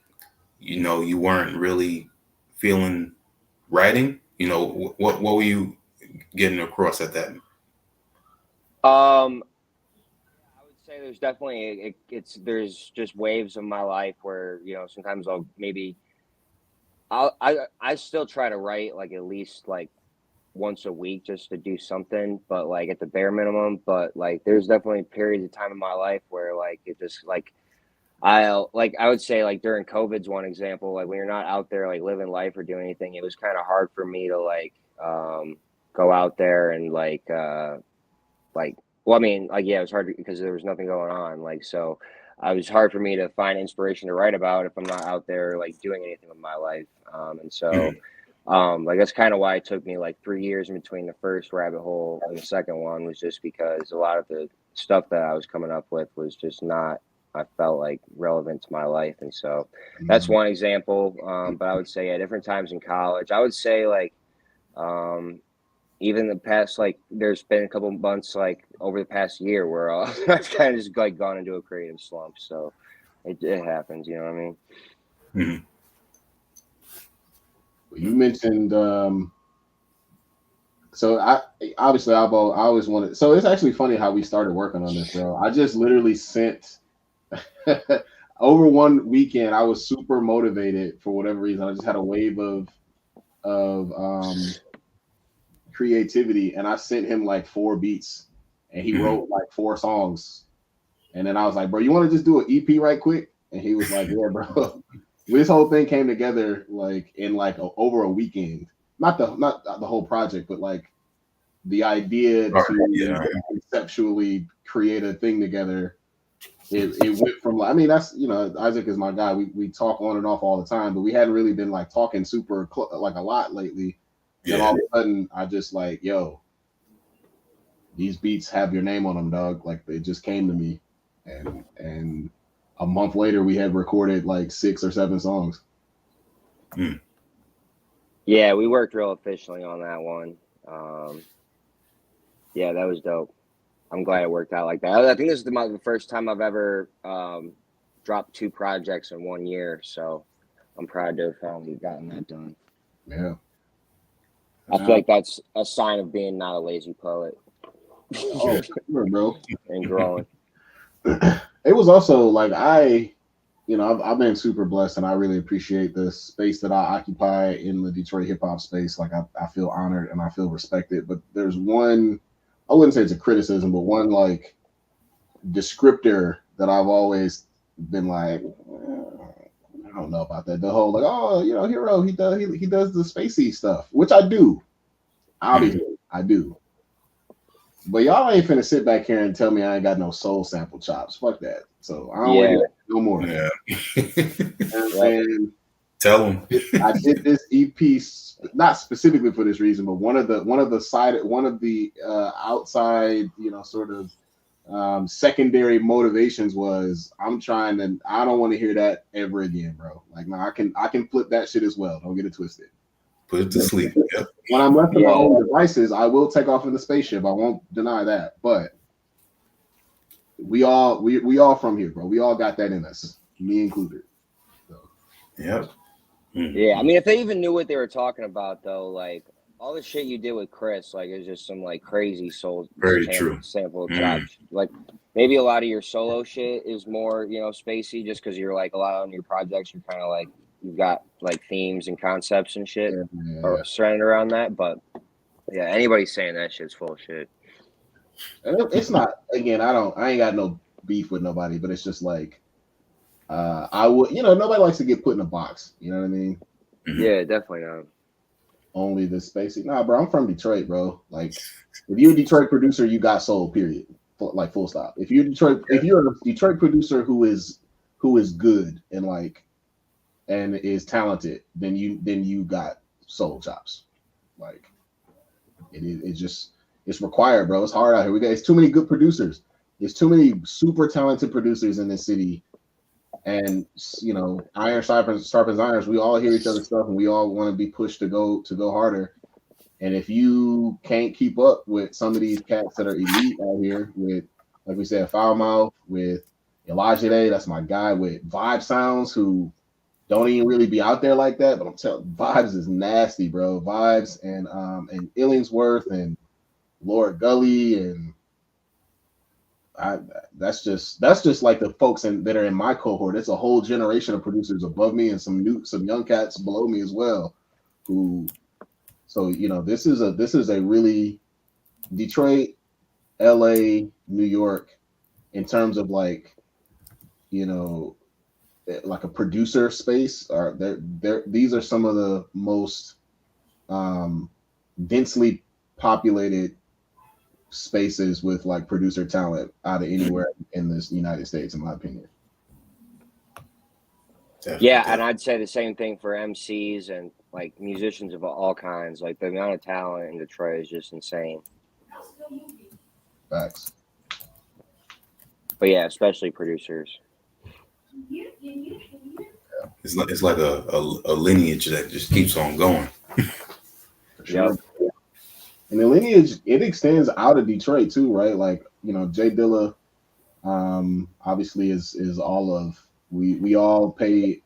weren't really feeling writing? You know, what were you getting across at that? I would say there's definitely there's just waves of my life where, you know, sometimes I still try to write like at least like once a week just to do something, but like at the bare minimum. But like there's definitely periods of time in my life where like it just like I would say like during COVID's one example, like when you're not out there like living life or doing anything, it was kind of hard for me to like go out there and well, I mean, like, yeah, it was hard because there was nothing going on. Like, so it was hard for me to find inspiration to write about if I'm not out there, like, doing anything with my life. And so, like, that's kind of why it took me like 3 years in between the first Rabbit Hole and the second one, was just because a lot of the stuff that I was coming up with was just not, I felt like, relevant to my life. And so that's one example. But I would say at different times in college, I would say like, even the past, like, there's been a couple of months, like, over the past year where I've kind of just, like, gone into a creative slump. So it happens, you know what I mean? Mm-hmm. You mentioned, so I always wanted, so it's actually funny how we started working on this, bro. I just literally sent, over one weekend, I was super motivated for whatever reason. I just had a wave of creativity, and I sent him like 4 beats, and he wrote like 4 songs. And then I was like, bro, you want to just do an EP right quick? And he was like, yeah, bro. This whole thing came together like in like over a weekend. Not the whole project, but like the idea to conceptually create a thing together. It went from like, I mean, that's, you know, Isaac is my guy. We talk on and off all the time, but we hadn't really been like talking super like a lot lately. And all of a sudden, I just like, yo, these beats have your name on them, dog. Like, they just came to me, and a month later, we had recorded like 6 or 7 songs. Yeah, we worked real efficiently on that one. Yeah, that was dope. I'm glad it worked out like that. I think this is the first time I've ever dropped 2 projects in 1 year, so I'm proud to have finally gotten that done. Yeah. I feel like that's a sign of being not a lazy poet. Oh, sure, bro. And growing. it was also like I've been super blessed, and I really appreciate the space that I occupy in the Detroit hip hop space. Like I feel honored and I feel respected. But there's one, I wouldn't say it's a criticism, but one like descriptor that I've always been like, I don't know about that. The whole like, oh, Hir-O, he does the spacey stuff, which I do. Obviously, I do. But y'all ain't finna sit back here and tell me I ain't got no soul sample chops. Fuck that. So I don't want to hear no more. Yeah. And tell them. I did this EP not specifically for this reason, but one of the outside, sort of secondary motivations was I don't want to hear that ever again, bro. Like, no, I can flip that shit as well. Don't get it twisted. Put it to sleep. Yep. When I'm left to my own devices, I will take off in the spaceship. I won't deny that. But we all from here, bro. We all got that in us, me included. So. Yep. Yeah, I mean, if they even knew what they were talking about, though, like all the shit you did with Chris, like it's just some like crazy sample chops. Like maybe a lot of your solo shit is more, spacey, just because you're like a lot on your projects. You're kind of like you've got like themes and concepts and shit or surrounded around that. But yeah, anybody saying that shit's full of shit. It's not. Again, I ain't got no beef with nobody, but it's just like I would, nobody likes to get put in a box. You know what I mean? Yeah, definitely not. Only the spacey. Nah, bro, I'm from Detroit, bro. Like, if you're a Detroit producer, you got soul. Period. Like, full stop. If you're a Detroit producer who is good and is talented, then you got soul chops. Like, it's required, bro. It's hard out here. It's too many good producers. There's too many super talented producers in this city. And iron sharpens irons. We all hear each other's stuff, and we all want to be pushed to go harder. And if you can't keep up with some of these cats that are elite out here, with like we said, Foul Mouth, with Elijah Day, that's my guy, with Vibe Sounds, who don't even really be out there like that, but I'm telling Vibes is nasty, bro. Vibes and Illingsworth and Lord Gully and that's just like the folks that are in my cohort. It's a whole generation of producers above me and some young cats below me as well. This is a really Detroit, LA, New York, in terms of like a producer space. These are some of the most densely populated spaces with like producer talent out of anywhere in this United States, in my opinion. Yeah, and I'd say the same thing for MCs and like musicians of all kinds. Like the amount of talent in Detroit is just insane. Facts. But yeah, especially producers. It's like a lineage that just keeps on going. Sure. Yep. And the lineage, it extends out of Detroit too, right? Like, Jay Dilla, obviously is all of, we all pay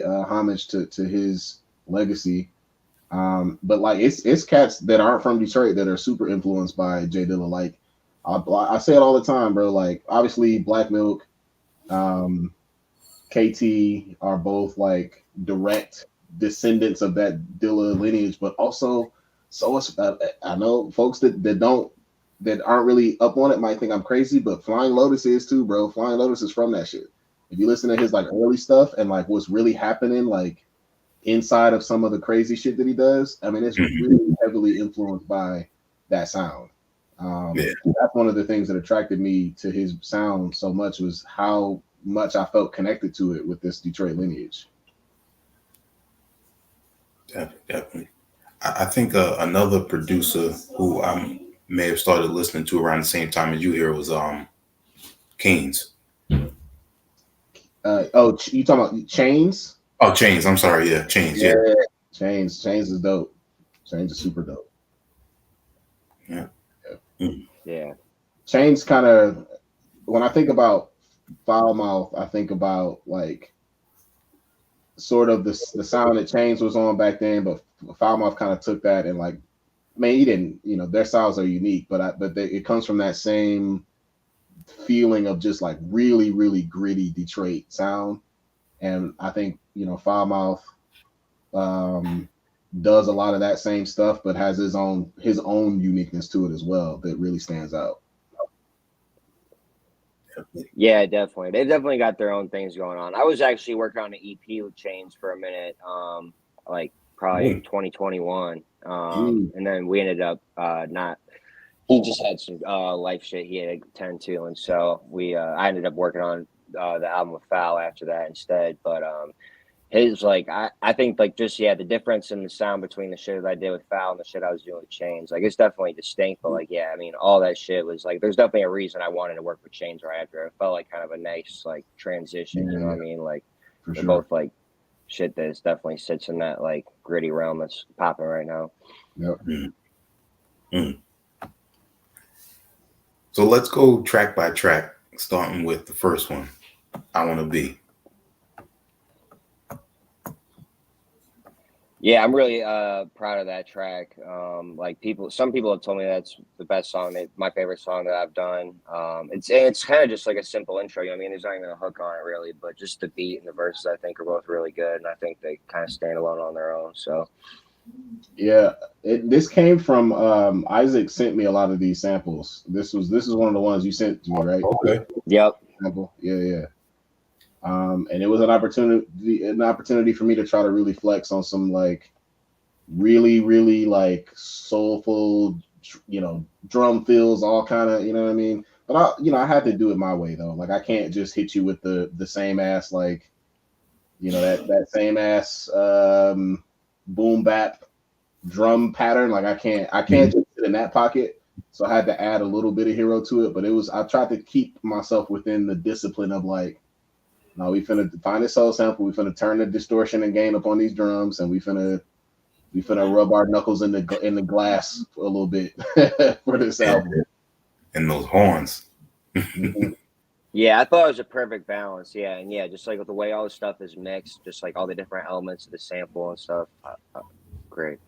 homage to his legacy. But like it's cats that aren't from Detroit that are super influenced by Jay Dilla. Like I say it all the time, bro. Like obviously Black Milk, KT are both like direct descendants of that Dilla lineage, but also I know folks that aren't really up on it might think I'm crazy, but Flying Lotus is too, bro. Flying Lotus is from that shit. If you listen to his like early stuff and like what's really happening like inside of some of the crazy shit that he does, I mean, it's really heavily influenced by that sound. That's one of the things that attracted me to his sound so much, was how much I felt connected to it with this Detroit lineage. Definitely. I think another producer who I may have started listening to around the same time as you here was Keynes. You talking about Chains? Oh, Chains. I'm sorry. Yeah, Chains. Yeah. Chains is dope. Chains is super dope. Yeah. Yeah. Chains kind of, when I think about Foul Mouth, I think about like sort of the sound that Chains was on back then, but Foul Mouth kind of took that and like, man, he didn't, their styles are unique, but it comes from that same feeling of just like really, really gritty Detroit sound. And I think, you know, Foul Mouth does a lot of that same stuff, but has his own uniqueness to it as well that really stands out. Yeah, definitely. They've definitely got their own things going on. I was actually working on an EP with Chains for a minute, like probably in 2021. And then we ended up not. He just had some life shit he had to tend to, and so I ended up working on the album with Foul after that instead. But his like I think like just the difference in the sound between the shit that I did with Foul and the shit I was doing with Chains, like it's definitely distinct. But like I mean all that shit was like there's definitely a reason I wanted to work with Chains right after. It felt like kind of a nice like transition, you know what I mean? Like they're both like shit that definitely sits in that like gritty realm that's popping right now. Yep. So let's go track by track, starting with the first one, I Wanna Be. Yeah, I'm really proud of that track. Like some people have told me that's the best song, my favorite song that I've done. It's kind of just like a simple intro. You know what I mean? There's not even a hook on it really, but just the beat and the verses I think are both really good, and I think they kind of stand alone on their own. So yeah, this came from Isaac sent me a lot of these samples. This is one of the ones you sent to me, right? Okay. Yep. Yeah. And it was an opportunity for me to try to really flex on some like really, really like soulful, you know, drum fills, all kind of, you know what I mean? But I had to do it my way though. Like I can't just hit you with the same ass, like, you know, that same ass boom bap drum pattern. Like I can't just sit in that pocket. So I had to add a little bit of Hir-O to it, but I tried to keep myself within the discipline of like, no, we finna find a soul sample. We finna turn the distortion and gain up on these drums, and we finna rub our knuckles in the glass for a little bit for this album. And those horns. Yeah, I thought it was a perfect balance. Yeah, and just like with the way all the stuff is mixed, just like all the different elements of the sample and stuff. Great.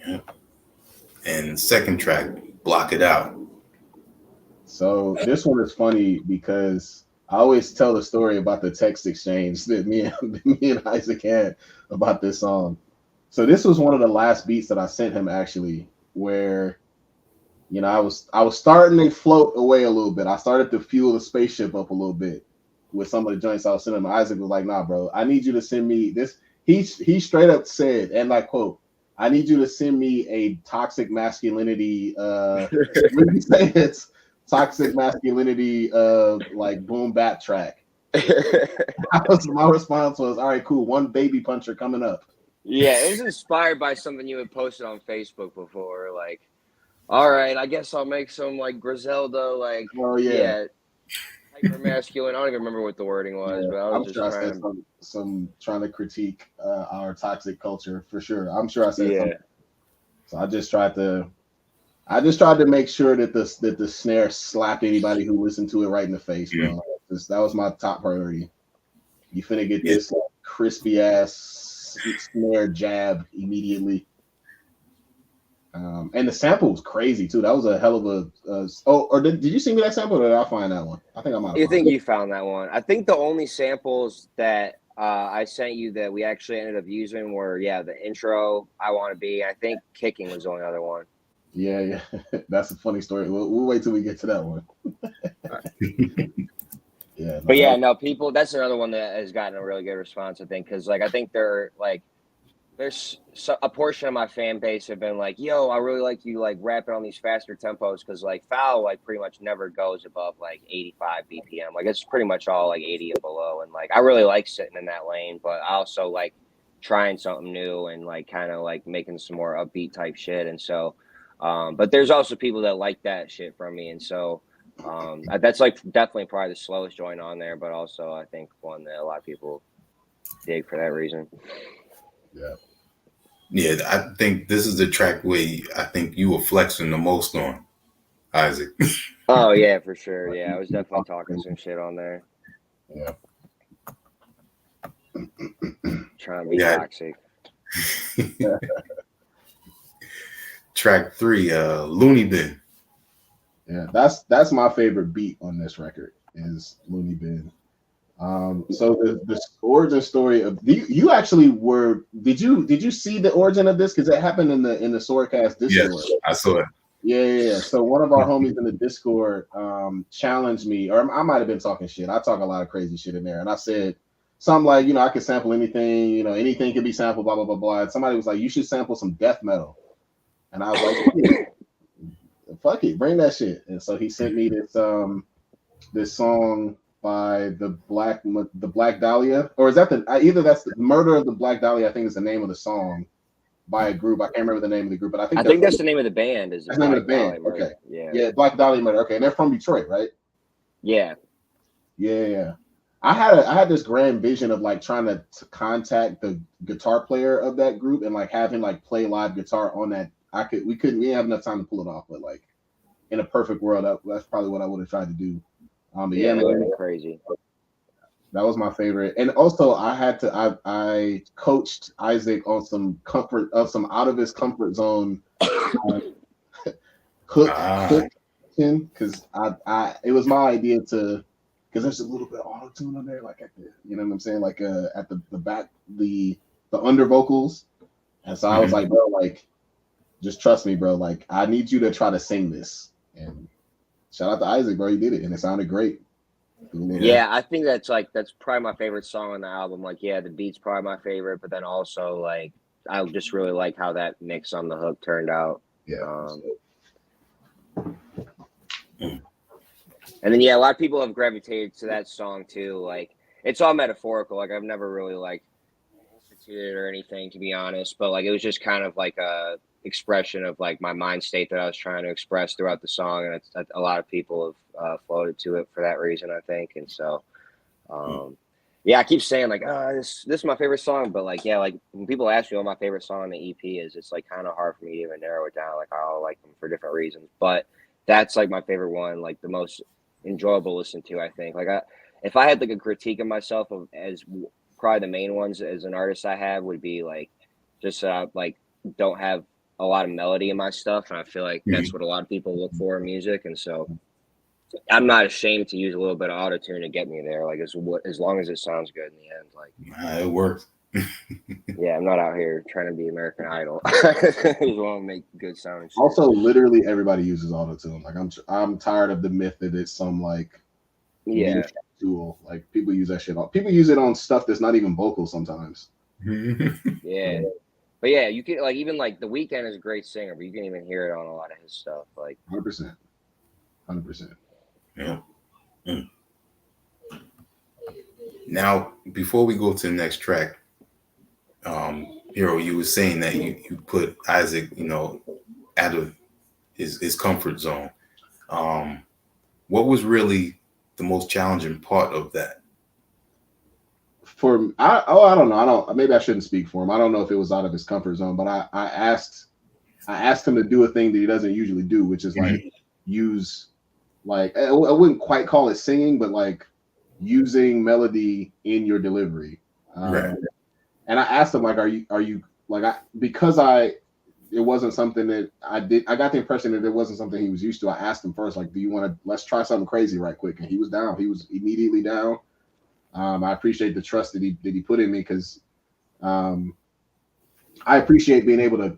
Yeah. And second track, Block It Out. So this one is funny because I always tell the story about the text exchange that me and Isaac had about this song. So this was one of the last beats that I sent him actually, where, you know, I was starting to float away a little bit. I started to fuel the spaceship up a little bit with some of the joints I was sending him. Isaac was like, "Nah, bro, I need you to send me this." He straight up said, and I quote, "I need you to send me a toxic masculinity." What did he say? It's toxic masculinity like boom bap track. My response was, all right, cool, one baby puncher coming up. Yeah, it was inspired by something you had posted on Facebook before. Like, all right, I guess I'll make some like Griselda, like hyper masculine. I don't even remember what the wording was, but I was just trying to critique our toxic culture for sure. I'm sure I said something. So I just tried to make sure that the snare slapped anybody who listened to it right in the face, bro. That was my top priority. You finna get this crispy ass snare jab immediately. And the sample was crazy too. That was a hell of a. Did you send me that sample, or did I find that one? I think I might. You found that one. I think the only samples that I sent you that we actually ended up using were the intro, I Wanna Be. I think Kicking was the only other one. Yeah. That's a funny story. We'll wait till we get to that one. People. That's another one that has gotten a really good response, I think, because like I think there's a portion of my fan base have been like, "Yo, I really like you like rapping on these faster tempos," because like Foul like pretty much never goes above like 85 BPM. Like it's pretty much all like 80 and below, and like I really like sitting in that lane, but I also like trying something new and like kind of like making some more upbeat type shit, and so. But there's also people that like that shit from me, and so that's like definitely probably the slowest joint on there, but also I think one that a lot of people dig for that reason. Yeah, I think this is the track where I think you were flexing the most on, Isaac. Oh yeah, for sure. Yeah, I was definitely talking some shit on there. Yeah. Trying to be toxic. Track 3, Looney Bin. Yeah, that's my favorite beat on this record is Looney Bin. So the origin story of you actually were did you see the origin of this because it happened in the Swordcast Discord? Yes, I saw it. Yeah. So one of our homies in the Discord challenged me, or I might have been talking shit. I talk a lot of crazy shit in there, and I said something like, I could sample anything, anything can be sampled, blah blah blah blah. And somebody was like, you should sample some death metal, and I was like, fuck it, bring that shit. And so he sent me this song by the Black Dahlia, or is that either that's the Murder of the Black Dahlia? I think is the name of the song by a group. I can't remember the name of the group, but I think that's the name of the band. Is that's the name of the band? Okay, yeah, Black Dahlia Murder. Okay, and they're from Detroit, right? Yeah. I had this grand vision of like trying to contact the guitar player of that group and like having like play live guitar on that. We didn't have enough time to pull it off, but like in a perfect world, that's probably what I would have tried to do. But yeah, man, crazy. That was my favorite. And also I coached Isaac on some out of his comfort zone hook because it was my idea because there's a little bit of auto tune on there, like at the, you know what I'm saying, like at the back, the under vocals. And so I was like, bro, like just trust me, bro. Like I need you to try to sing this. And shout out to Isaac, bro. He did it and it sounded great. Yeah, I think that's probably my favorite song on the album. Like, yeah, the beat's probably my favorite, but then also like I just really like how that mix on the hook turned out. Yeah. And then a lot of people have gravitated to that song too. Like it's all metaphorical. Like I've never really like instituted or anything, to be honest, but like it was just kind of like a expression of like my mind state that I was trying to express throughout the song, and it's a lot of people have floated to it for that reason, I think. And so I keep saying like this is my favorite song, but like like when people ask me what my favorite song on the EP is, it's like kind of hard for me to even narrow it down. Like I all like them for different reasons, but that's like my favorite one, like the most enjoyable to listen to, I think. Like if I had like a critique of myself as probably the main ones as an artist I have would be like just like don't have a lot of melody in my stuff, and I feel like that's what a lot of people look for in music. And so I'm not ashamed to use a little bit of auto-tune to get me there, like as long as it sounds good in the end. Like it works. Yeah, I'm not out here trying to be American Idol. I just want to make good sounding shit. Also, literally everybody uses auto-tune. Like I'm tired of the myth that it's some like tool. Like people use that shit. People use it on stuff that's not even vocal sometimes. Yeah. But yeah, you can like even like The Weeknd is a great singer, but you can even hear it on a lot of his stuff. Like 100%. Yeah. Now, before we go to the next track, Hir-O, you were saying that you put Isaac, out of his comfort zone. What was really the most challenging part of that? I don't know. Maybe I shouldn't speak for him. I don't know if it was out of his comfort zone, but I asked him to do a thing that he doesn't usually do, which is like use, like I wouldn't quite call it singing, but like using melody in your delivery. Right. And I asked him like, are you like it wasn't something that I did. I got the impression that it wasn't something he was used to. I asked him first, like, do you want to, let's try something crazy right quick. And he was down. He was immediately down. I appreciate the trust that he put in me, because I appreciate being able to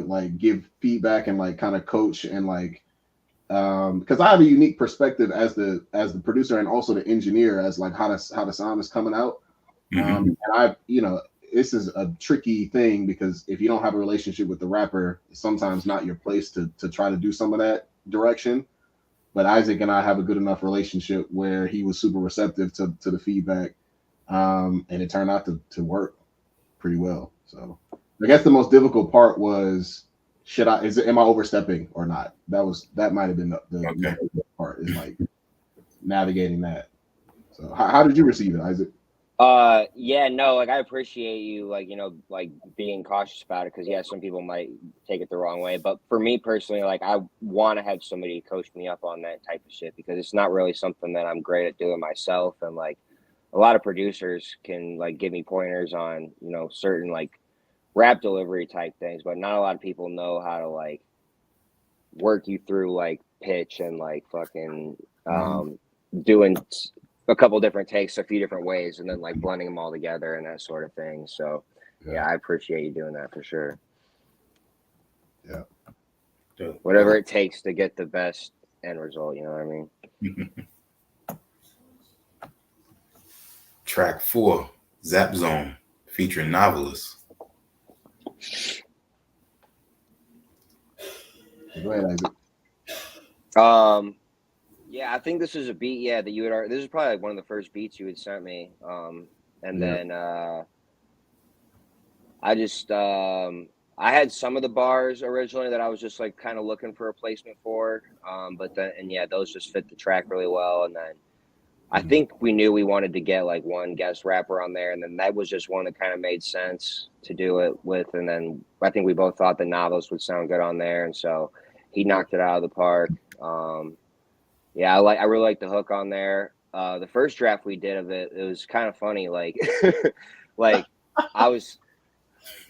like give feedback and like kind of coach and like because I have a unique perspective as the producer and also the engineer as like how the sound is coming out. And this is a tricky thing because if you don't have a relationship with the rapper, it's sometimes not your place to try to do some of that direction. But Isaac and I have a good enough relationship where he was super receptive to the feedback, and it turned out to work pretty well. So I guess the most difficult part was, am I overstepping or not? That might have been the part, is like navigating that. So how did you receive it, Isaac? Like I appreciate you like being cautious about it, because some people might take it the wrong way, but for me personally, like I want to have somebody coach me up on that type of shit, because it's not really something that I'm great at doing myself. And like a lot of producers can like give me pointers on certain like rap delivery type things, but not a lot of people know how to like work you through like pitch and like fucking doing a couple different takes a few different ways and then like blending them all together and that sort of thing. So yeah, I appreciate you doing that for sure. Yeah. Whatever it takes to get the best end result, you know what I mean? Track 4, Zap Zone, featuring Novelist. Go ahead, Isaac. Yeah, I think this is a beat. Yeah, that you had. This is probably like one of the first beats you had sent me. Then I just I had some of the bars originally that I was just like kind of looking for a placement for. But then those just fit the track really well. And then I think we knew we wanted to get like one guest rapper on there, and then that was just one that kind of made sense to do it with. And then I think we both thought the Novelist would sound good on there, and so he knocked it out of the park. Yeah, I really like the hook on there. The first draft we did of it was kind of funny. Like, like I was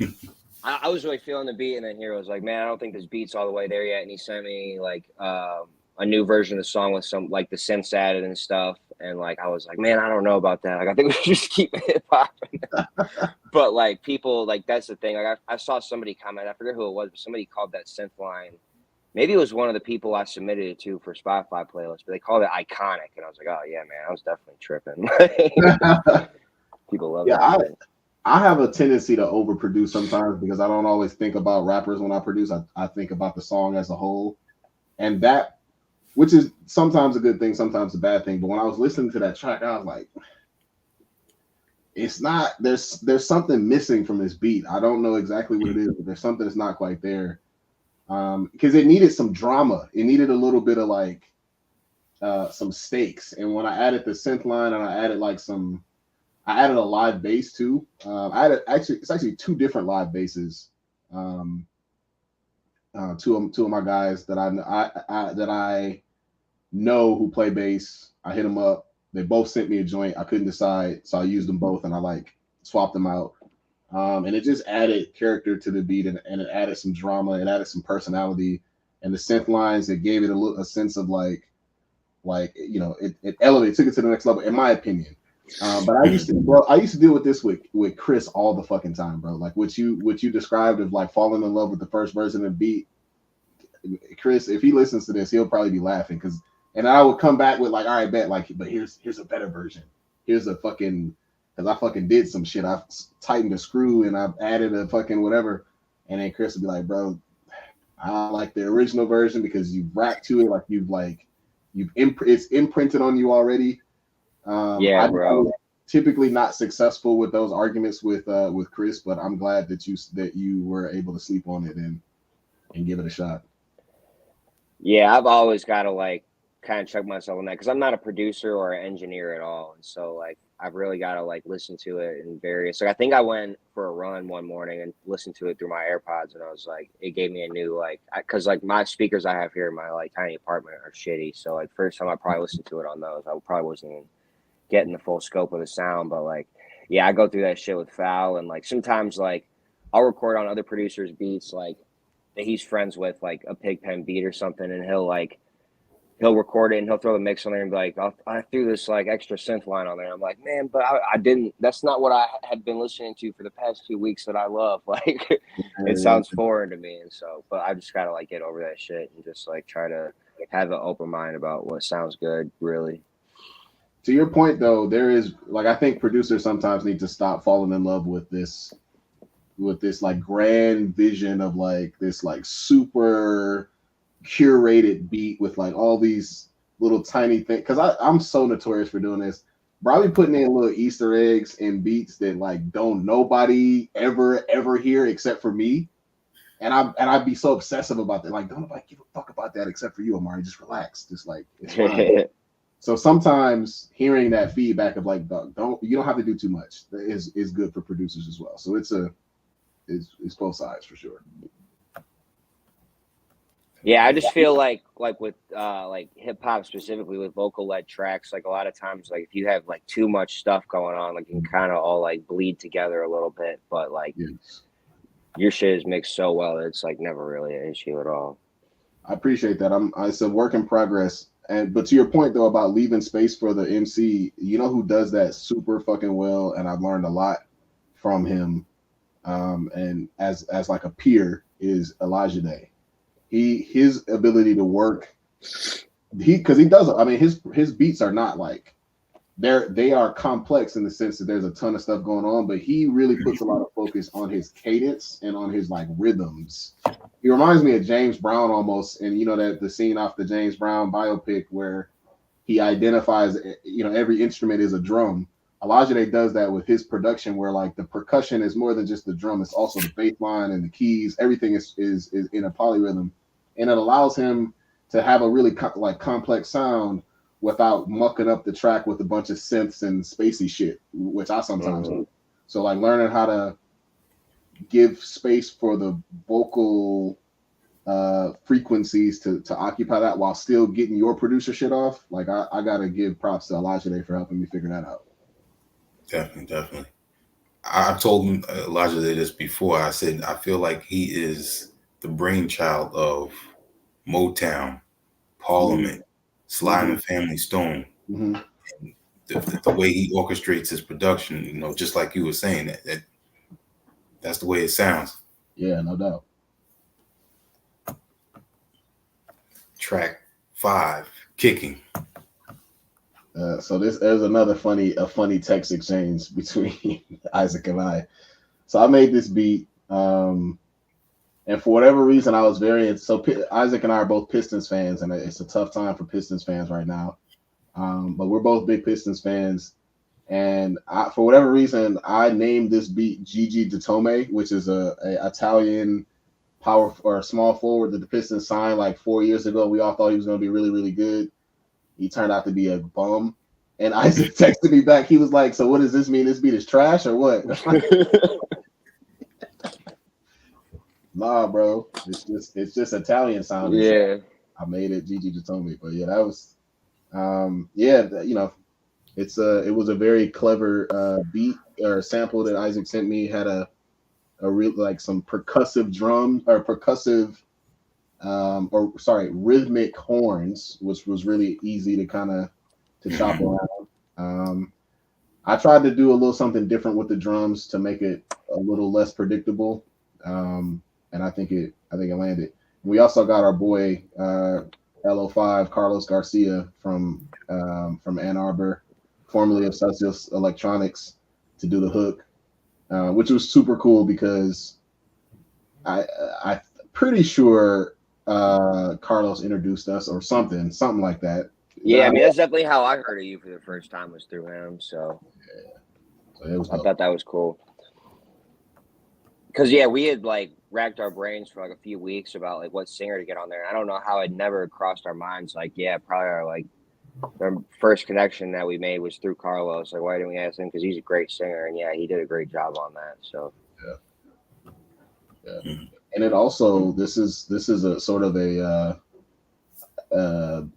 really feeling the beat, and then Hir-O was like, "Man, I don't think this beat's all the way there yet." And he sent me like a new version of the song with some like the synths added and stuff. And like I was like, "Man, I don't know about that. Like, I think we should just keep hip hop." But like people, like that's the thing. Like I saw somebody comment. I forget who it was, but somebody called that synth line. Maybe it was one of the people I submitted it to for Spotify playlist, but they called it iconic, and I was like, "Oh yeah, man, I was definitely tripping." People love it. I have a tendency to overproduce sometimes because I don't always think about rappers when I produce. I think about the song as a whole, and that, which is sometimes a good thing, sometimes a bad thing. But when I was listening to that track, I was like, "It's not. There's something missing from this beat. I don't know exactly what it is, but there's something that's not quite there." Because it needed some drama. It needed a little bit of like some stakes. And when I added the synth line and I added I added a live bass too. It's actually two different live basses. Two of my guys that I know who play bass. I hit them up. They both sent me a joint. I couldn't decide, so I used them both and I like swapped them out. And it just added character to the beat, and it added some drama, it added some personality, and the synth lines, it gave it a sense of like it elevated, took it to the next level, in my opinion. But I used to deal with this with Chris all the fucking time, bro. Like what you described of like falling in love with the first version of the beat. Chris, if he listens to this, he'll probably be laughing and I would come back with like, all right, bet, like, but here's a better version. Here's a fucking. Because I fucking did some shit. I tightened a screw and I've added a fucking whatever. And then Chris would be like, "Bro, I like the original version because you rap to it, it's imprinted on you already." Bro. I'm typically not successful with those arguments with Chris, but I'm glad that you were able to sleep on it and give it a shot. Yeah, I've always got to like kind of check myself on that because I'm not a producer or an engineer at all, and so like I've really got to like listen to it in various. Like I think I went for a run one morning and listened to it through my AirPods, and I was like, it gave me a new like, because like my speakers I have here in my like tiny apartment are shitty, so like first time I probably listened to it on those, I probably wasn't even getting the full scope of the sound, but like yeah, I go through that shit with Foul, and like sometimes like I'll record on other producers' beats like that he's friends with, like a Pigpen beat or something, and he'll record it and he'll throw the mix on there and be like, I threw this like extra synth line on there. I'm like, man, but I didn't. That's not what I had been listening to for the past 2 weeks that I love. Like, it sounds foreign to me, and so. But I just gotta like get over that shit and just like try to have an open mind about what sounds good, really. To your point, though, there is like I think producers sometimes need to stop falling in love with this like grand vision of like this like super curated beat with like all these little tiny things. Because I'm so notorious for doing this. Probably putting in little Easter eggs in beats that like don't nobody ever hear except for me. And I'd be so obsessive about that. Like, don't nobody give a fuck about that except for you, Omari. Just relax. Just like it's fine. So sometimes hearing that feedback of like, you don't have to do too much is good for producers as well. So it's both sides for sure. Yeah, I just feel like with like hip hop specifically with vocal led tracks, like a lot of times like if you have like too much stuff going on, like you can kind of all like bleed together a little bit. But like your shit is mixed so well that it's like never really an issue at all. I appreciate that. It's a work in progress. But to your point though about leaving space for the MC, you know who does that super fucking well, and I've learned a lot from him. And as like a peer is Elijah Day. His ability to work, because he does. I mean, his beats are not like they are complex in the sense that there's a ton of stuff going on, but he really puts a lot of focus on his cadence and on his like rhythms. He reminds me of James Brown almost, and you know that the scene off the James Brown biopic where he identifies, you know, every instrument is a drum. Elijah does that with his production, where like the percussion is more than just the drum; it's also the bass line and the keys. Everything is in a polyrhythm, and it allows him to have a really complex sound without mucking up the track with a bunch of synths and spacey shit, which I sometimes do. So like learning how to give space for the vocal frequencies to occupy that while still getting your producer shit off. Like I gotta give props to Elijah for helping me figure that out. Definitely. I've told Elijah this before. I said I feel like he is the brainchild of Motown, Parliament, Sly and the Family Stone. The way he orchestrates his production, you know, just like you were saying, that's the way it sounds. Yeah, no doubt. Track 5, Kicking. So there's another funny text exchange between Isaac and I. So I made this beat, and for whatever reason, I was Isaac and I are both Pistons fans, and it's a tough time for Pistons fans right now. But we're both big Pistons fans, and for whatever reason, I named this beat Gigi Datome, which is a Italian power or small forward that the Pistons signed like 4 years ago. We all thought he was going to be really, really good. He turned out to be a bum. And Isaac texted me back. He was like, "So what does this mean? This beat is trash or what?" Nah, bro. It's just Italian sounding. Yeah. I made it Gigi Datome. But yeah, that was you know, it was a very clever beat or sample that Isaac sent me. Had a real like some percussive drum or rhythmic horns, which was really easy to kind of chop around. I tried to do a little something different with the drums to make it a little less predictable, and I think it landed. We also got our boy LO5 Carlos Garcia from Ann Arbor, formerly of Celsius Electronics, to do the hook, which was super cool because I'm pretty sure Carlos introduced us or something like that. Yeah, I mean that's definitely how I heard of you for the first time was through him. So, I thought that was cool. Because we had like racked our brains for like a few weeks about like what singer to get on there. I don't know how it never crossed our minds. Like, probably our first connection that we made was through Carlos. Like, why didn't we ask him? Because he's a great singer, and he did a great job on that. So yeah. And it also this is a sort of a not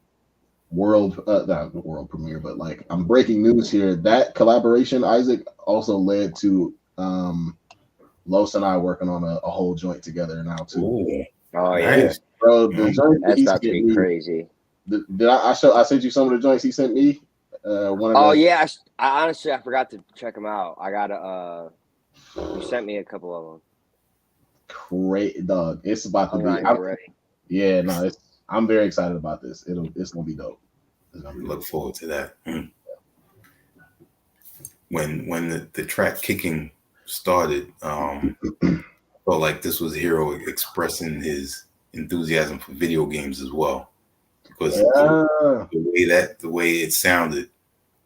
world premiere, but like I'm breaking news here. That collaboration, Isaac, also led to Los and I working on a whole joint together now too. Ooh. Oh yeah, bro, the joint that's about to be crazy. Did I sent you some of the joints he sent me? I honestly forgot to check them out. I gotta you sent me a couple of them. Great, dog. It's about to be ready. Yeah, no, I'm very excited about this. It's gonna be dope. Look forward to that. When the track Kicking started, felt like this was Hir-O expressing his enthusiasm for video games as well, because the way it sounded,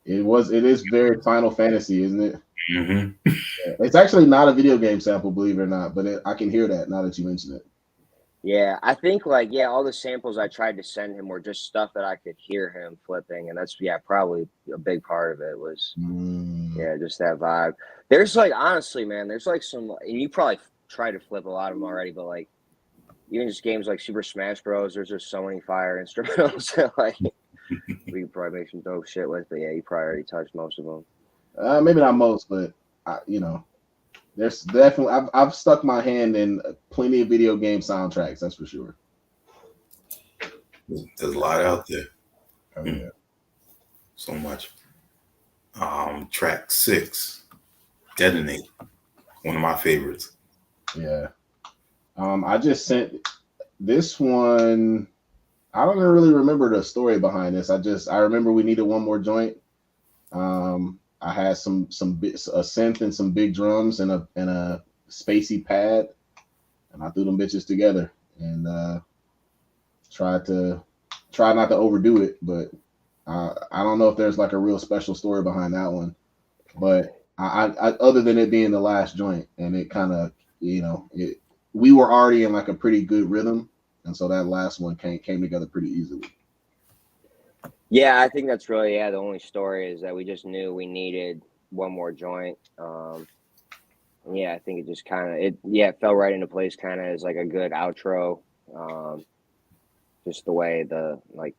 it is very Final Fantasy, isn't it? Mm-hmm. Yeah. It's actually not a video game sample, believe it or not, but I can hear that now that you mention it. Yeah, I think all the samples I tried to send him were just stuff that I could hear him flipping, and that's probably a big part of it was just that vibe. There's honestly, man, there's some, and you probably tried to flip a lot of them already, but even just games like Super Smash Bros. There's just so many fire instrumentals that we could probably make some dope shit with. But you probably already touched most of them. Maybe not most, but there's definitely I've stuck my hand in plenty of video game soundtracks. That's for sure. There's a lot out there. Oh, yeah. So much. Track 6, Detonate. One of my favorites. Yeah. I just sent this one. I don't really remember the story behind this. I remember we needed one more joint. I had a synth and some big drums and a spacey pad, and I threw them bitches together and tried not to overdo it, but I don't know if there's like a real special story behind that one. But I other than it being the last joint, and it kind of, we were already in like a pretty good rhythm, and so that last one came together pretty easily. Yeah, I think that's really the only story is that we just knew we needed one more joint. Yeah, I think it just it fell right into place kind of as like a good outro. Just the way the like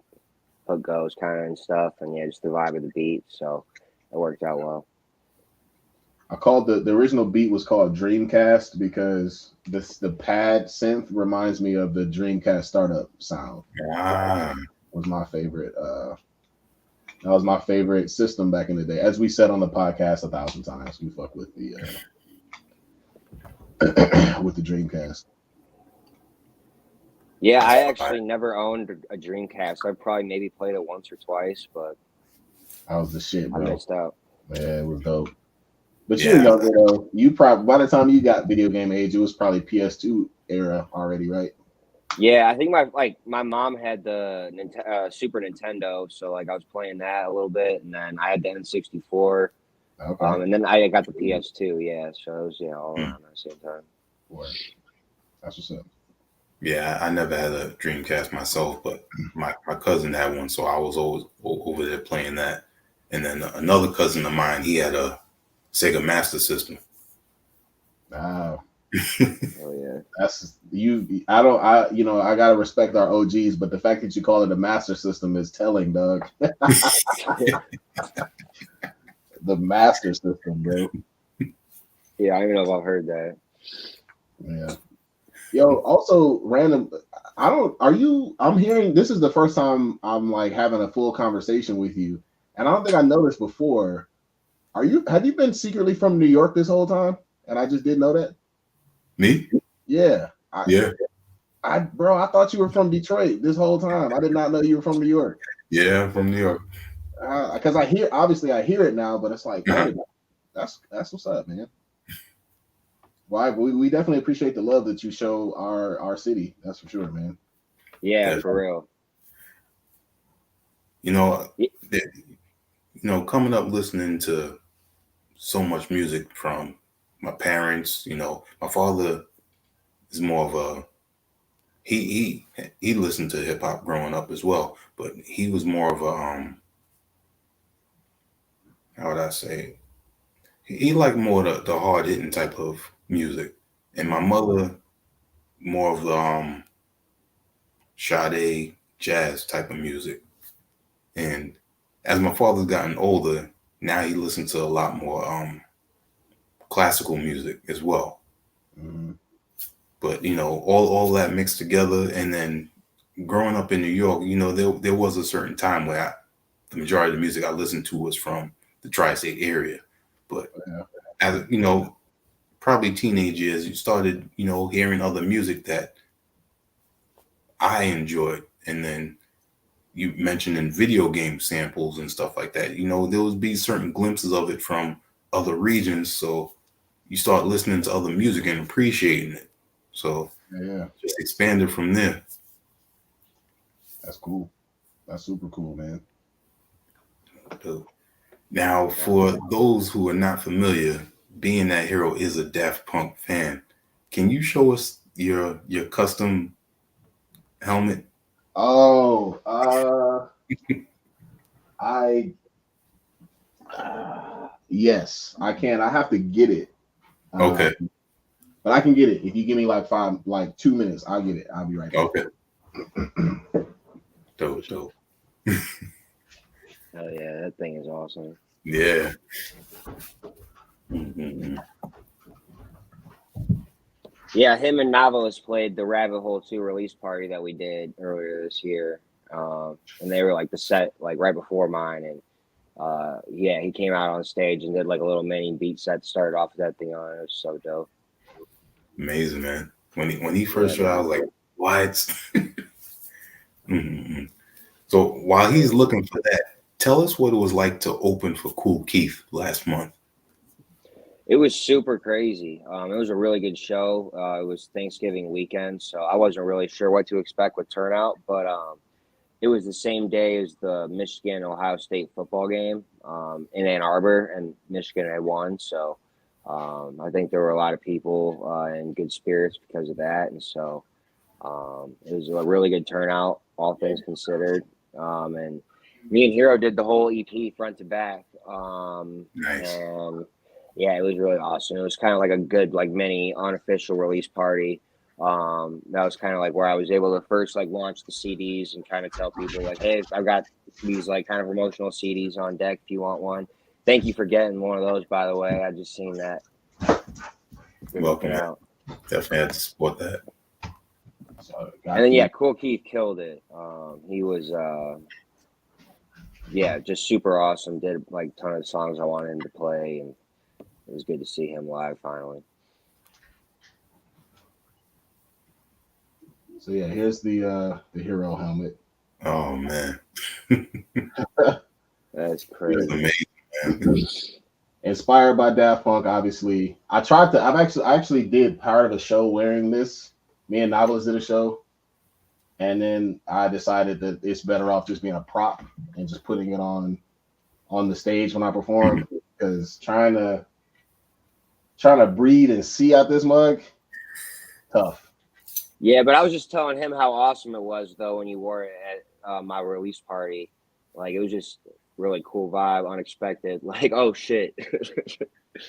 hook goes kind of and stuff, and just the vibe of the beat, so it worked out well. I called the original beat was called Dreamcast because the pad synth reminds me of the Dreamcast startup sound. Was my favorite. That was my favorite system back in the day. As we said on the podcast 1,000 times, we fuck with the with the Dreamcast. Yeah, I actually never owned a Dreamcast. I probably maybe played it once or twice, but that was the shit, bro. I missed out. Yeah, it was dope. But you were younger though. You probably by the time you got video game age, it was probably PS2 era already, right? Yeah, I think my mom had the Super Nintendo, so like I was playing that a little bit, and then I had the N64, and then I got the PS2. Yeah, so it was all around at the same time. Boy, that's what's up. Yeah, I never had a Dreamcast myself, but my cousin had one, so I was always over there playing that. And then another cousin of mine, he had a Sega Master System. Wow. Oh yeah, that's you. I gotta respect our OGs, but the fact that you call it a Master System is telling, dog. The Master System, bro. Yeah, I don't even know if I've heard that. Yeah. Yo, also random. I'm hearing this is the first time I'm like having a full conversation with you, and I don't think I noticed before. Have you been secretly from New York this whole time? And I just didn't know that. Me? Yeah. I thought you were from Detroit this whole time. I did not know you were from New York. Yeah, I'm from New York. Because I hear it now, but it's like, that's what's up, man. Well, we definitely appreciate the love that you show our city. That's for sure, man. Yeah, for real. Coming up listening to so much music from my parents, my father is more of a he listened to hip hop growing up as well, but he was more of a how would I say? He liked more the hard hitting type of music, and my mother more of the Sade jazz type of music. And as my father's gotten older, now he listens to a lot more classical music as well. Mm-hmm. But all that mixed together, and then growing up in New York, there was a certain time where the majority of the music I listened to was from the tri-state area. But as probably teenage years, you started hearing other music that I enjoyed, and then you mentioned in video game samples and stuff like that. There would be certain glimpses of it from other regions, so you start listening to other music and appreciating it. So just expanded from there. That's cool. That's super cool, man. Now, for those who are not familiar, being that Hir-O is a Daft Punk fan, can you show us your custom helmet? Oh, yes, I can. I have to get it. Okay. But I can get it. If you give me like 2 minutes, I'll get it. I'll be right back. Okay. Dope. Oh yeah, that thing is awesome. Yeah. Mm-hmm. Yeah, him and Novelist played the Rabbit Hole 2 release party that we did earlier this year. and they were like the set like right before mine, and yeah, he came out on stage and did like a little mini beat set, started off with that thing on. It was so dope. Amazing, man. When he first showed, I was like, what? Mm-hmm. So while he's looking for that, tell us what it was like to open for Kool Keith last month. It was super crazy. It was a really good show. It was Thanksgiving weekend, so I wasn't really sure what to expect with turnout, but it was the same day as the Michigan-Ohio State football game in Ann Arbor, and Michigan had won. So I think there were a lot of people in good spirits because of that, and so it was a really good turnout, all things considered. And me and Hir-O did the whole EP front to back. Nice. And yeah, it was really awesome. It was kind of like a good, like, mini unofficial release party. That was kind of like where I was able to first like launch the CDs and kind of tell people like, hey, I've got these like kind of promotional CDs on deck if you want one. Thank you for getting one of those, by the way. I just seen that. Welcome out. Definitely had to support that. And then yeah, Kool Keith killed it. He was yeah, just super awesome. Did like a ton of songs I wanted him to play, and it was good to see him live finally. So yeah, here's the Hir-O helmet. Oh man, that's crazy. Amazing, Inspired by Daft Punk, obviously. I actually did part of the show wearing this. Me and Novelist did a show, and then I decided that it's better off just being a prop and just putting it on the stage when I perform, because trying to breathe and see out this mug, tough. Yeah, but I was just telling him how awesome it was though when you wore it at my release party. Like it was just really cool vibe, unexpected. Like, oh shit.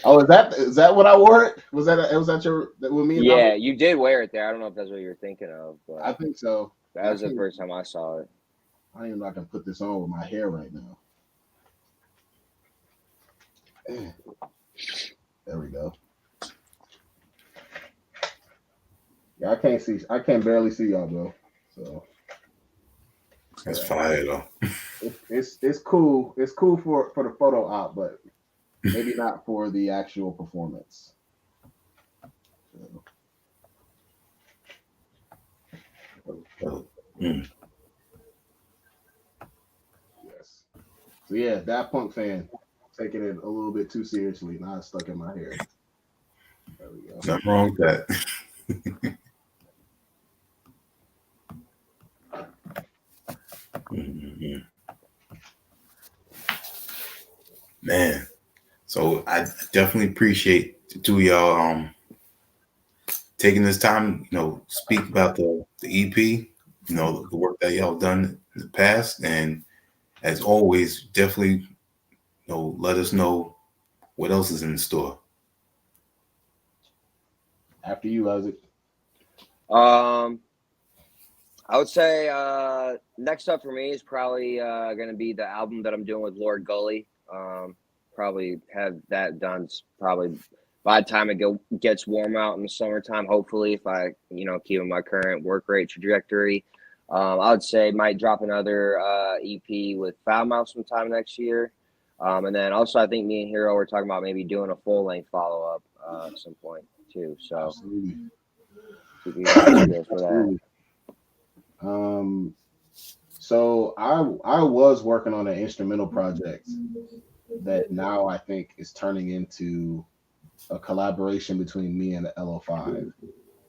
Oh, is that what I wore it? Was that your with me? Yeah, you did wear it there. I don't know if that's what you were thinking of, but I think so. That was the first time I saw it. I don't even know if I can put this on with my hair right now. There we go. Yeah, I can't barely see y'all, bro. So that's fire though. It's cool. It's cool for the photo op, but maybe not for the actual performance. Yes. So yeah, Daft Punk fan, taking it a little bit too seriously. Now it's stuck in my hair. There we go. Nothing wrong with that. Mm-hmm. Man, so I definitely appreciate the two of y'all taking this time, speak about the EP, the work that y'all done in the past, and as always, definitely let us know what else is in the store. After you, Isaac. I would say next up for me is probably going to be the album that I'm doing with Lord Gully. Probably have that done probably by the time it gets warm out in the summertime, hopefully, if I, keep my current work rate trajectory. I would say might drop another EP with Foul Mouth sometime next year. And then also I think me and Hir-O were talking about maybe doing a full-length follow-up at some point too. So absolutely. For that. So I was working on an instrumental project that now I think is turning into a collaboration between me and the LO5.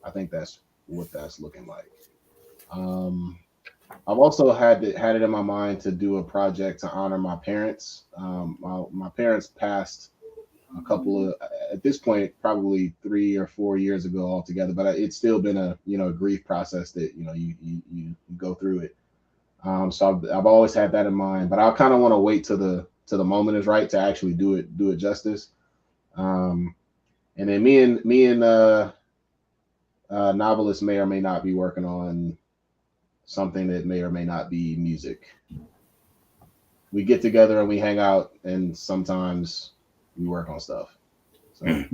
I think that's what that's looking like. I've also had it in my mind to do a project to honor my parents. My parents passed a couple of, at this point, probably 3 or 4 years ago altogether, but it's still been a grief process that you go through it. So I've always had that in mind, but I kind of want to wait till the moment is right to actually do it justice. And then me and Novelist may or may not be working on something that may or may not be music. We get together and we hang out, and sometimes we work on stuff. So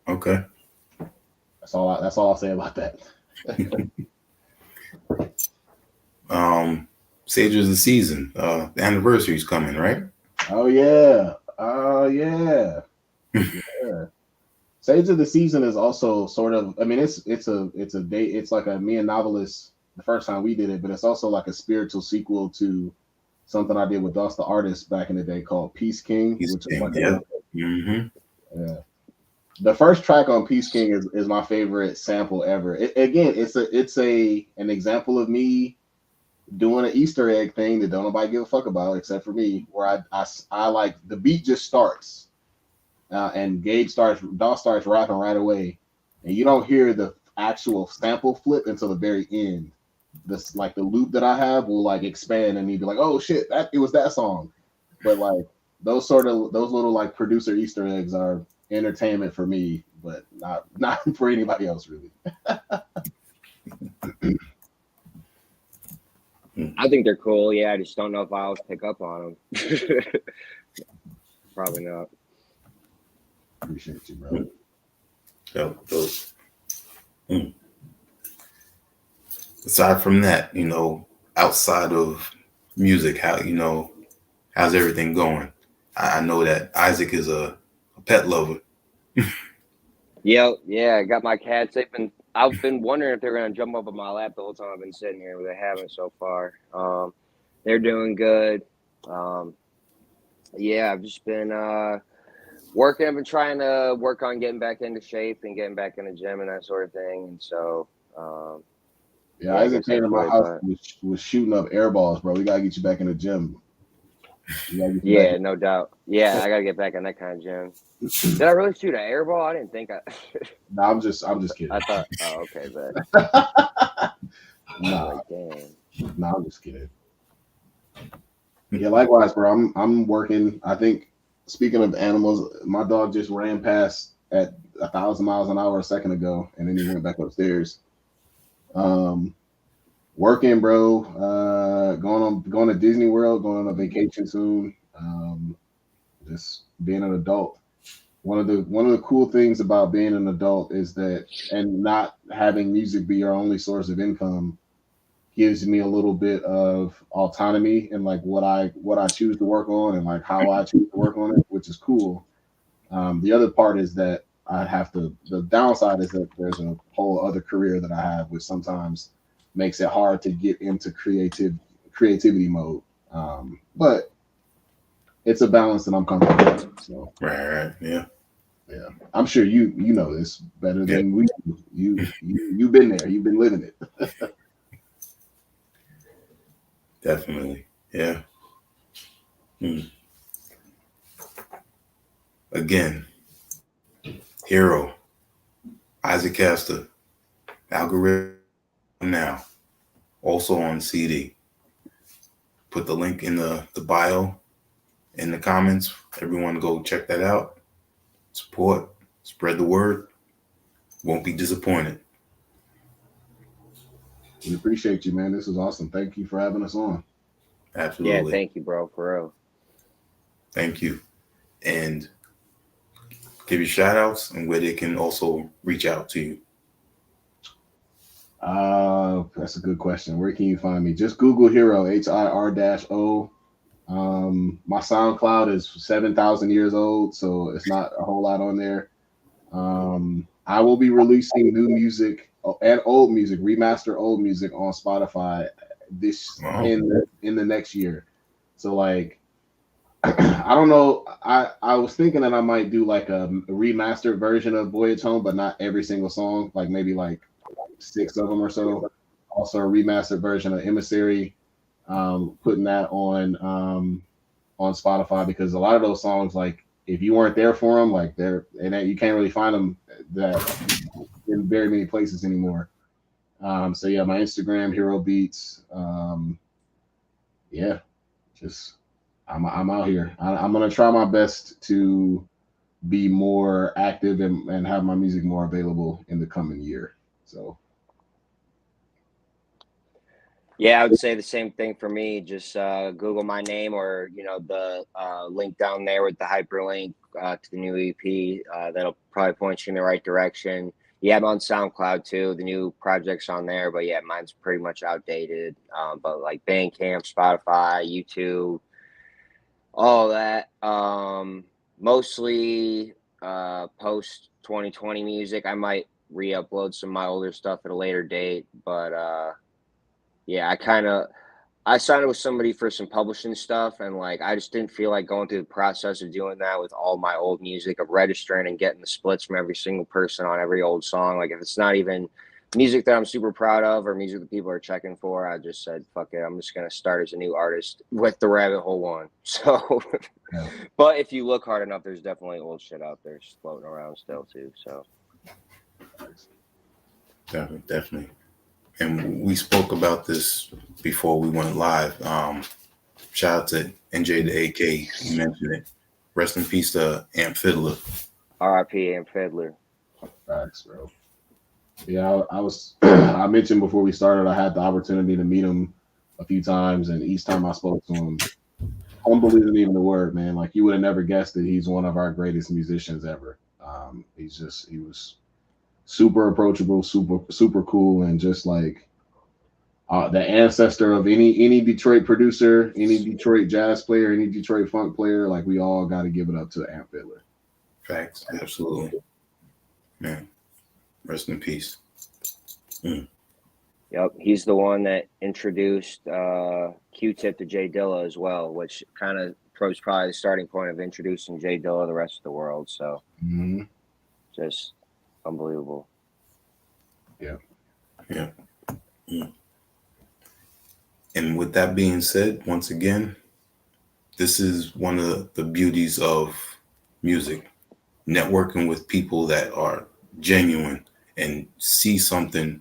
okay, that's all I'll say about that. Sage of the season. The anniversary's coming, right? Oh yeah. Yeah. Yeah. Sage of the season is also sort of. I mean, it's a date. It's like a me and novelist the first time we did it, but it's also like a spiritual sequel to something I did with Doss the Artist back in the day called Peace King, He's which is like yeah. Mm-hmm. yeah. The first track on Peace King is my favorite sample ever. It's an example of me doing an Easter egg thing that don't nobody give a fuck about except for me, where I like the beat just starts, and Doss starts rapping right away, and you don't hear the actual sample flip until the very end. This like the loop that I have will like expand and you'd be like, oh shit, it was that song. But like those little like producer Easter eggs are entertainment for me, but not for anybody else really. I think they're cool. Yeah, I just don't know if I always pick up on them. Probably not. Appreciate you, bro. Aside from that, outside of music, how's everything going? I know that Isaac is a pet lover. Yeah, I got my cats. I've been wondering if they're gonna jump up on my lap the whole time I've been sitting here, but they haven't so far. They're doing good. Yeah, I've just been working. I've been trying to work on getting back into shape and getting back in the gym and that sort of thing. And so, yeah, Isaac came to my house was shooting up air balls, bro. We gotta get you back in the gym. Yeah, no doubt. Yeah, I gotta get back in that kind of gym. Did I really shoot an air ball? I didn't think I. No, I'm just kidding. I thought. Oh, okay, but. Nah, damn. No, I'm just kidding. Yeah, likewise, bro. I'm working. I think speaking of animals, my dog just ran past at 1,000 miles an hour a second ago, and then he went back upstairs. Working, bro. Going to Disney World, going on a vacation soon. Just being an adult. One of the cool things about being an adult is that, and not having music be your only source of income, gives me a little bit of autonomy in like what I choose to work on and like how I choose to work on it, which is cool. The other part is that the downside is that there's a whole other career that I have, which sometimes makes it hard to get into creativity mode. But it's a balance that I'm comfortable with. So right, yeah. I'm sure you know this better than we do. You've been there. You've been living it. Definitely, yeah. Again, Hir-O, Isaac Castor, Algorithm now, also on CD. Put the link in the bio, in the comments. Everyone go check that out. Support, spread the word. Won't be disappointed. We appreciate you, man. This is awesome. Thank you for having us on. Absolutely. Yeah, thank you, bro, for real. Thank you. And give you shout outs and where they can also reach out to you. That's a good question. Where can you find me? Just Google Hir-O, HIR-O. My SoundCloud is 7,000 years old, so it's not a whole lot on there. I will be releasing new music and old music, remaster old music on Spotify in the next year. So like, I don't know. I was thinking that I might do like a remastered version of Voyage Home, but not every single song. Like maybe like 6 of them or so. Also a remastered version of Emissary. Putting that on Spotify, because a lot of those songs, like if you weren't there for them, like you can't really find them that in very many places anymore. So yeah, my Instagram, Hir-O Beats. Yeah, just I'm out here. I'm gonna try my best to be more active and have my music more available in the coming year. So yeah, I would say the same thing for me. Just Google my name, or the link down there with the hyperlink to the new EP. That'll probably point you in the right direction. Yeah, I'm on SoundCloud too. The new project's on there, but yeah, mine's pretty much outdated. But like Bandcamp, Spotify, YouTube, all that. Mostly post 2020 music. I might re-upload some of my older stuff at a later date, but yeah, I signed up with somebody for some publishing stuff, and like I just didn't feel like going through the process of doing that with all my old music, of registering and getting the splits from every single person on every old song. Like if it's not even music that I'm super proud of or music that people are checking for, I just said fuck it. I'm just gonna start as a new artist with the rabbit hole one. So, Yeah. but if you look hard enough, there's definitely old shit out there floating around still too. So, Definitely. And we spoke about this before we went live. Shout out to NJ the AK. You mentioned it. Rest in peace to Amp Fiddler. R.I.P. Amp Fiddler. Facts, bro. Yeah, I was. I mentioned before we started, I had the opportunity to meet him a few times, and each time I spoke to him, humble isn't even the word, man. Like you would have never guessed that he's one of our greatest musicians ever. He was super approachable, super cool, and just like the ancestor of any Detroit producer, any Detroit jazz player, any Detroit funk player. Like we all got to give it up to Amp Fiddler. Facts, absolutely, man. Rest in peace. Yep, he's the one that introduced Q-Tip to Jay Dilla as well, which kind of was probably the starting point of introducing Jay Dilla to the rest of the world. So, just unbelievable. Yeah. And with that being said, once again, this is one of the beauties of music, networking with people that are genuine and see something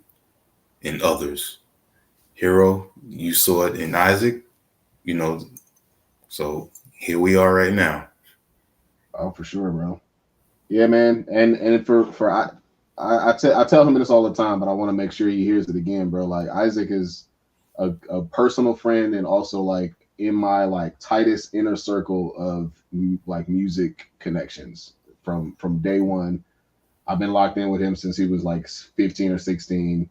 in others. Hir-O, you saw it in Isaac, so here we are right now. Oh, for sure, bro. Yeah, man. And I tell him this all the time, but I want to make sure he hears it again, bro. Like Isaac is a personal friend and also like in my like tightest inner circle of like music connections from day one. I've been locked in with him since he was like 15 or 16.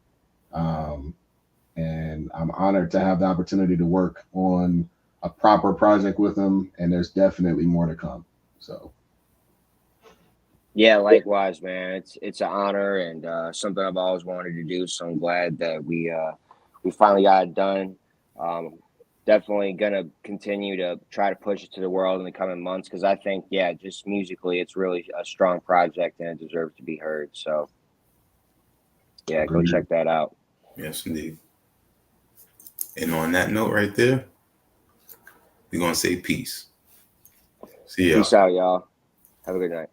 And I'm honored to have the opportunity to work on a proper project with him, and there's definitely more to come. So yeah, likewise, man. It's an honor and something I've always wanted to do. So I'm glad that we finally got it done. Definitely gonna continue to try to push it to the world in the coming months because I think, yeah, just musically, it's really a strong project and it deserves to be heard. So yeah, go check that out. Yes, indeed. And on that note right there, we're going to say peace. See ya. Peace out, y'all. Have a good night.